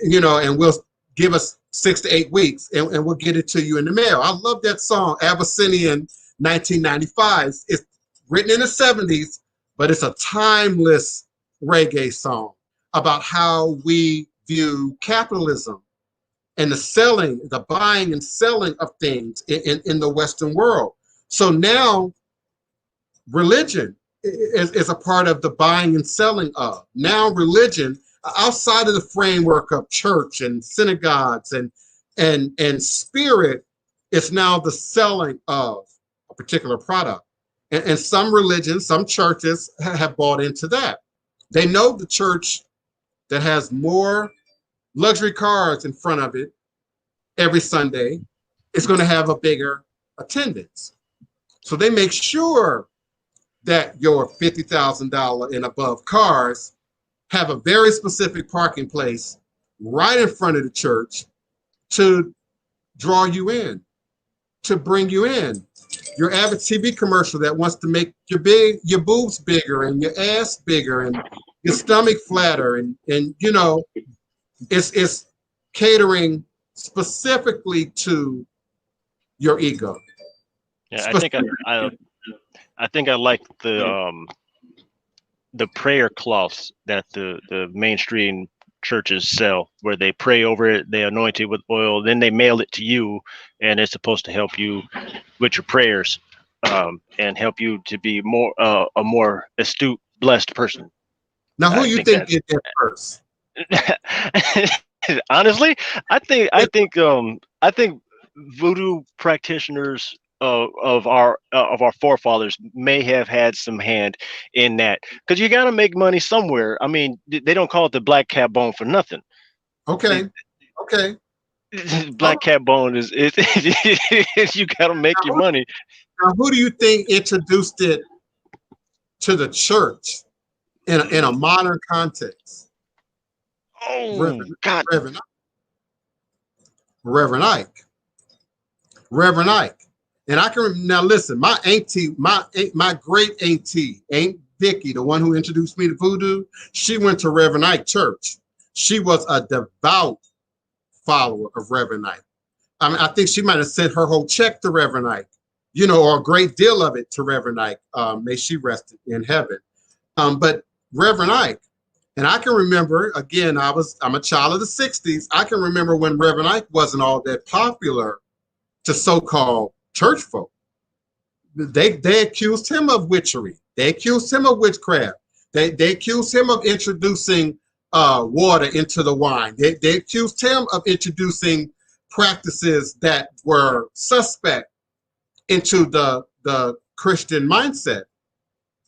you know, and we'll give us 6 to 8 weeks, and we'll get it to you in the mail. I love that song, Abyssinian 1995. It's written in the 70s, but it's a timeless reggae song about how we view capitalism and the selling, the buying and selling of things in the Western world. So now religion is a part of the buying and selling of. Now religion, outside of the framework of church and synagogues and spirit, is now the selling of a particular product. And some religions, some churches have bought into that. They know the church that has more luxury cars in front of it every Sunday is going to have a bigger attendance. So they make sure that your $50,000 and above cars have a very specific parking place right in front of the church to draw you in, to bring you in. Your average TV commercial that wants to make your boobs bigger and your ass bigger and your stomach flatter, and you know, it's catering specifically to your ego. Yeah, I think I like the prayer cloths that the mainstream churches sell, where they pray over it, they anoint it with oil, then they mail it to you, and it's supposed to help you with your prayers, and help you to be a more astute, blessed person. Now, who you think did that first? Honestly, I think voodoo practitioners of our forefathers may have had some hand in that, because you got to make money somewhere. I mean, they don't call it the black cat bone for nothing. Okay. Black cat bone is you got to make your money. Now, who do you think introduced it to the church in a modern context? Oh, God. Reverend Ike. And I can now listen. My auntie, my great auntie, Aunt Vicky, the one who introduced me to voodoo, she went to Reverend Ike Church. She was a devout, follower of Reverend Ike. I mean, I think she might have sent her whole check to Reverend Ike, you know, or a great deal of it to Reverend Ike. May she rest in heaven. But Reverend Ike, and I can remember, again, I'm a child of the 60s. I can remember when Reverend Ike wasn't all that popular to so-called church folk. They accused him of witchery. They accused him of witchcraft. They accused him of introducing water into the wine. They accused him of introducing practices that were suspect into the Christian mindset.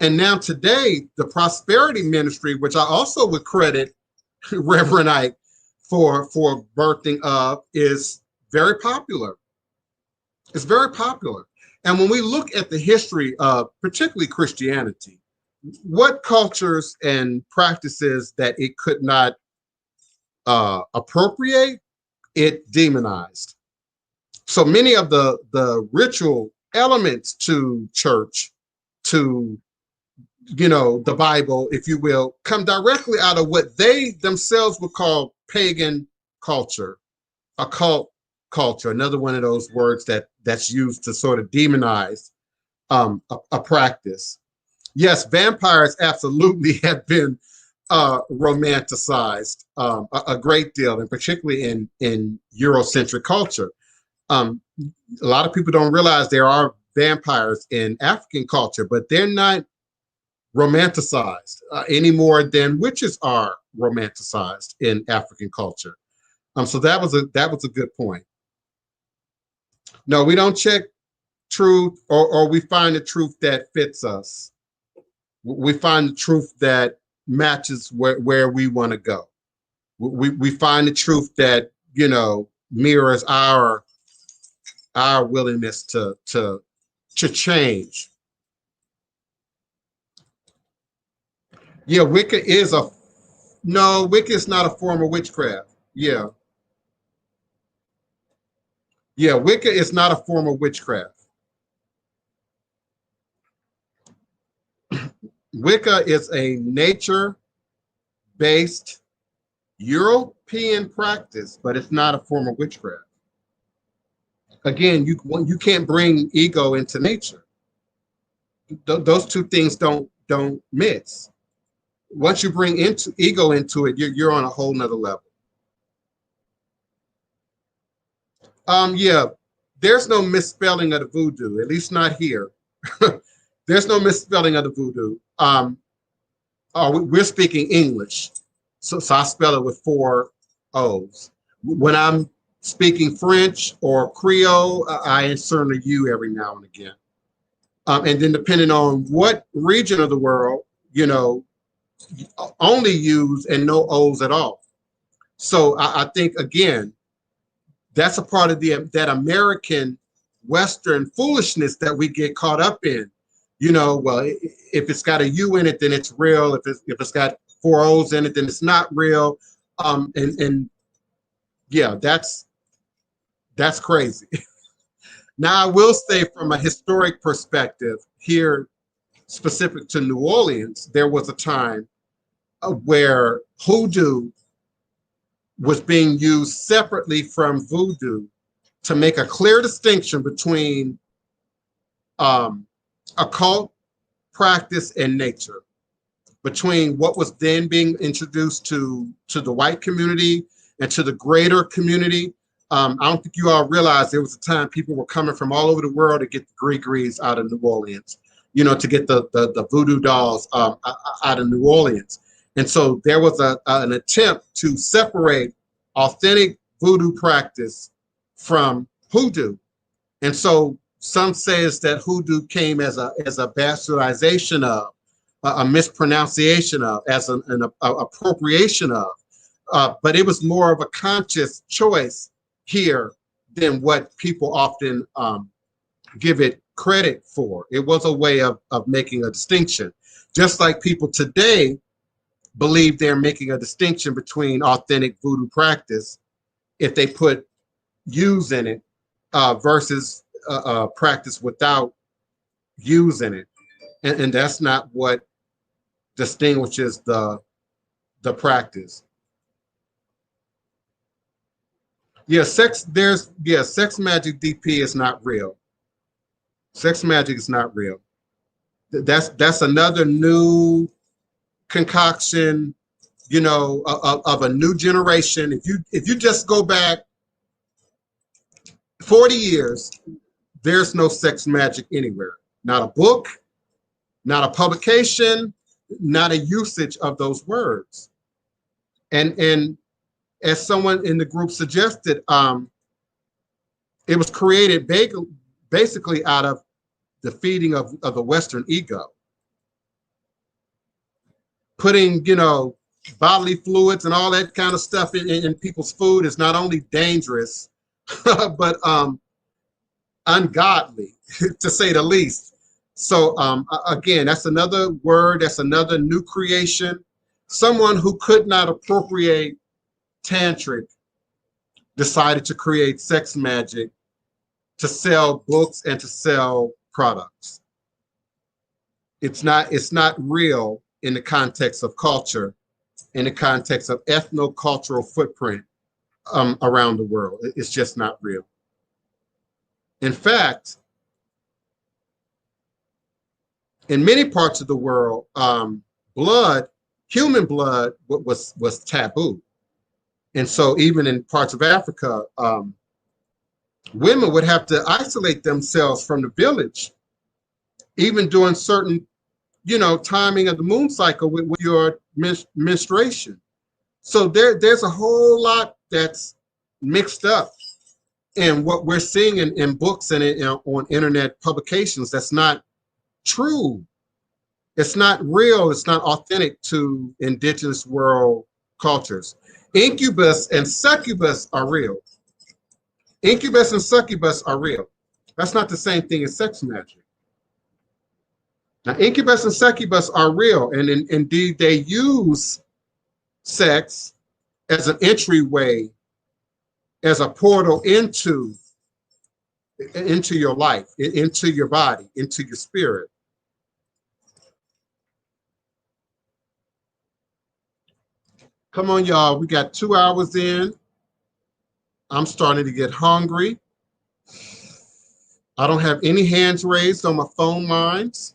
And now today, the prosperity ministry, which I also would credit Reverend Ike for birthing of, is very popular. It's very popular. And when we look at the history of particularly Christianity, what cultures and practices that it could not appropriate, it demonized. So many of the ritual elements to church, to, you know, the Bible, if you will, come directly out of what they themselves would call pagan culture, occult culture, another one of those words that's used to sort of demonize a practice. Yes, vampires absolutely have been romanticized a great deal, and particularly in Eurocentric culture. A lot of people don't realize there are vampires in African culture, but they're not romanticized any more than witches are romanticized in African culture. So that was a good point. No, we don't check truth, or we find the truth that fits us. We find the truth that matches where we want to go. We find the truth that, you know, mirrors our willingness to change. Yeah, Wicca is Wicca is not a form of witchcraft. Yeah. Yeah, Wicca is not a form of witchcraft. Wicca is a nature-based European practice, but it's not a form of witchcraft. Again, you can't bring ego into nature. Those two things don't mix. Once you bring ego into it, you're on a whole nother level. Yeah, there's no misspelling of the voodoo, at least not here. There's no misspelling of the voodoo. We're speaking English, so I spell it with 4 O's. When I'm speaking French or Creole, I insert a U every now and again. And then depending on what region of the world, you know, only U's and no O's at all. So I think, again, that's a part of that American Western foolishness that we get caught up in. You know, well, if it's got a U in it, then it's real. If it's got 4 O's in it, then it's not real. And yeah, that's crazy. Now, I will say, from a historic perspective, here specific to New Orleans, there was a time where hoodoo was being used separately from voodoo to make a clear distinction between occult practice and nature, between what was then being introduced to the white community and to the greater community. I don't think you all realize there was a time people were coming from all over the world to get the Gregories out of New Orleans, you know, to get the voodoo dolls out of New Orleans. And so there was an attempt to separate authentic voodoo practice from hoodoo. And so some says that hoodoo came as a bastardization of, a mispronunciation of, as an appropriation of, but it was more of a conscious choice here than what people often give it credit for. It was a way of making a distinction. Just like people today believe they're making a distinction between authentic voodoo practice if they put U's in it versus practice without U's in it. And that's not what distinguishes the practice. Yeah, sex magic DP is not real. Sex magic is not real. That's another new concoction, of a new generation. If you just go back 40 years, there's no sex magic anywhere. Not a book, not a publication, not a usage of those words. And as someone in the group suggested, it was created basically out of the feeding of the Western ego. Putting, bodily fluids and all that kind of stuff in people's food is not only dangerous, but ungodly, to say the least. So again, that's another word, that's another new creation. Someone who could not appropriate tantric decided to create sex magic to sell books and to sell products. It's not real in the context of culture, in the context of ethno-cultural footprint around the world. It's just not real. In fact, in many parts of the world, human blood was taboo. And so even in parts of Africa, women would have to isolate themselves from the village, even during certain, timing of the moon cycle with your menstruation. So there's a whole lot that's mixed up in what we're seeing in books and on internet publications. That's not true. It's not real. It's not authentic to indigenous world cultures. Incubus and succubus are real. Incubus and succubus are real. That's not the same thing as sex magic. Now, incubus and succubus are real, and indeed they use sex as an entryway, as a portal into your life, into your body, into your spirit. Come on, y'all. We got 2 hours in. I'm starting to get hungry. I don't have any hands raised on my phone lines.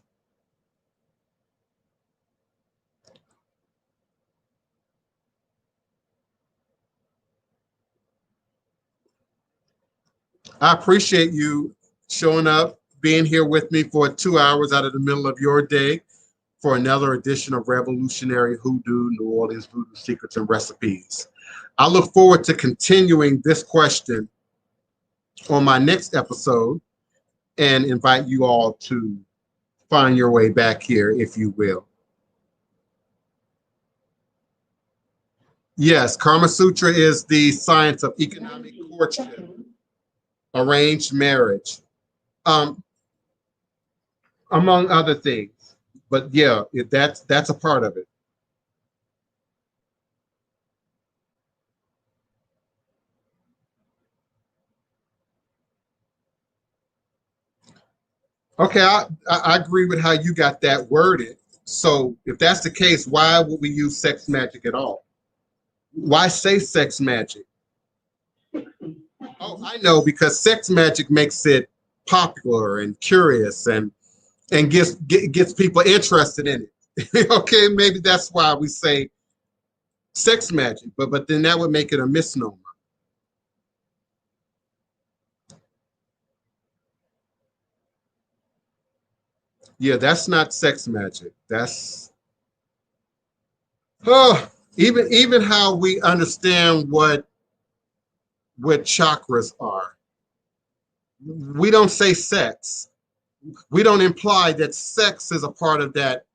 I appreciate you showing up, being here with me for 2 hours out of the middle of your day for another edition of Revolutionary Hoodoo, New Orleans Voodoo Secrets and Recipes. I look forward to continuing this question on my next episode and invite you all to find your way back here, if you will. Yes, Kama Sutra is the science of economic courtship, arranged marriage, among other things. But yeah, that's a part of it. Okay, I agree with how you got that worded. So if that's the case, why would we use sex magic at all? Why say sex magic? Oh, I know, because sex magic makes it popular and curious and gets people interested in it. Okay, maybe that's why we say sex magic, but then that would make it a misnomer. Yeah, that's not sex magic. That's even how we understand what chakras are. We don't say sex. We don't imply that sex is a part of that,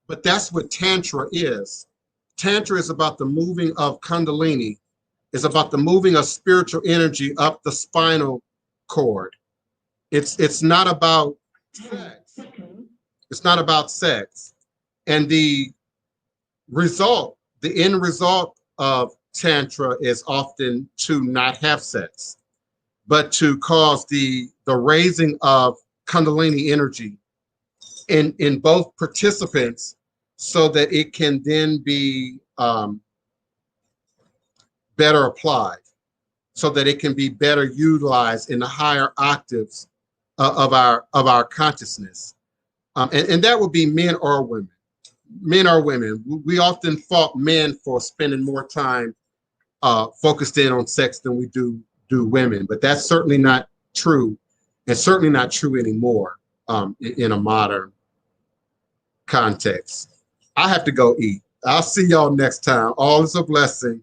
but that's what Tantra is. Tantra is about the moving of Kundalini. It's about the moving of spiritual energy up the spinal cord. It's not about sex. It's not about sex. And the end result of Tantra is often to not have sex, but to cause the raising of Kundalini energy in both participants so that it can then be better applied. so that it can be better utilized in the higher octaves of our consciousness. And that would be men or women. Men or women. We often fault men for spending more time focused in on sex than we do women, but that's certainly not true, and certainly not true anymore in a modern context. I have to go eat. I'll see y'all next time. All is a blessing.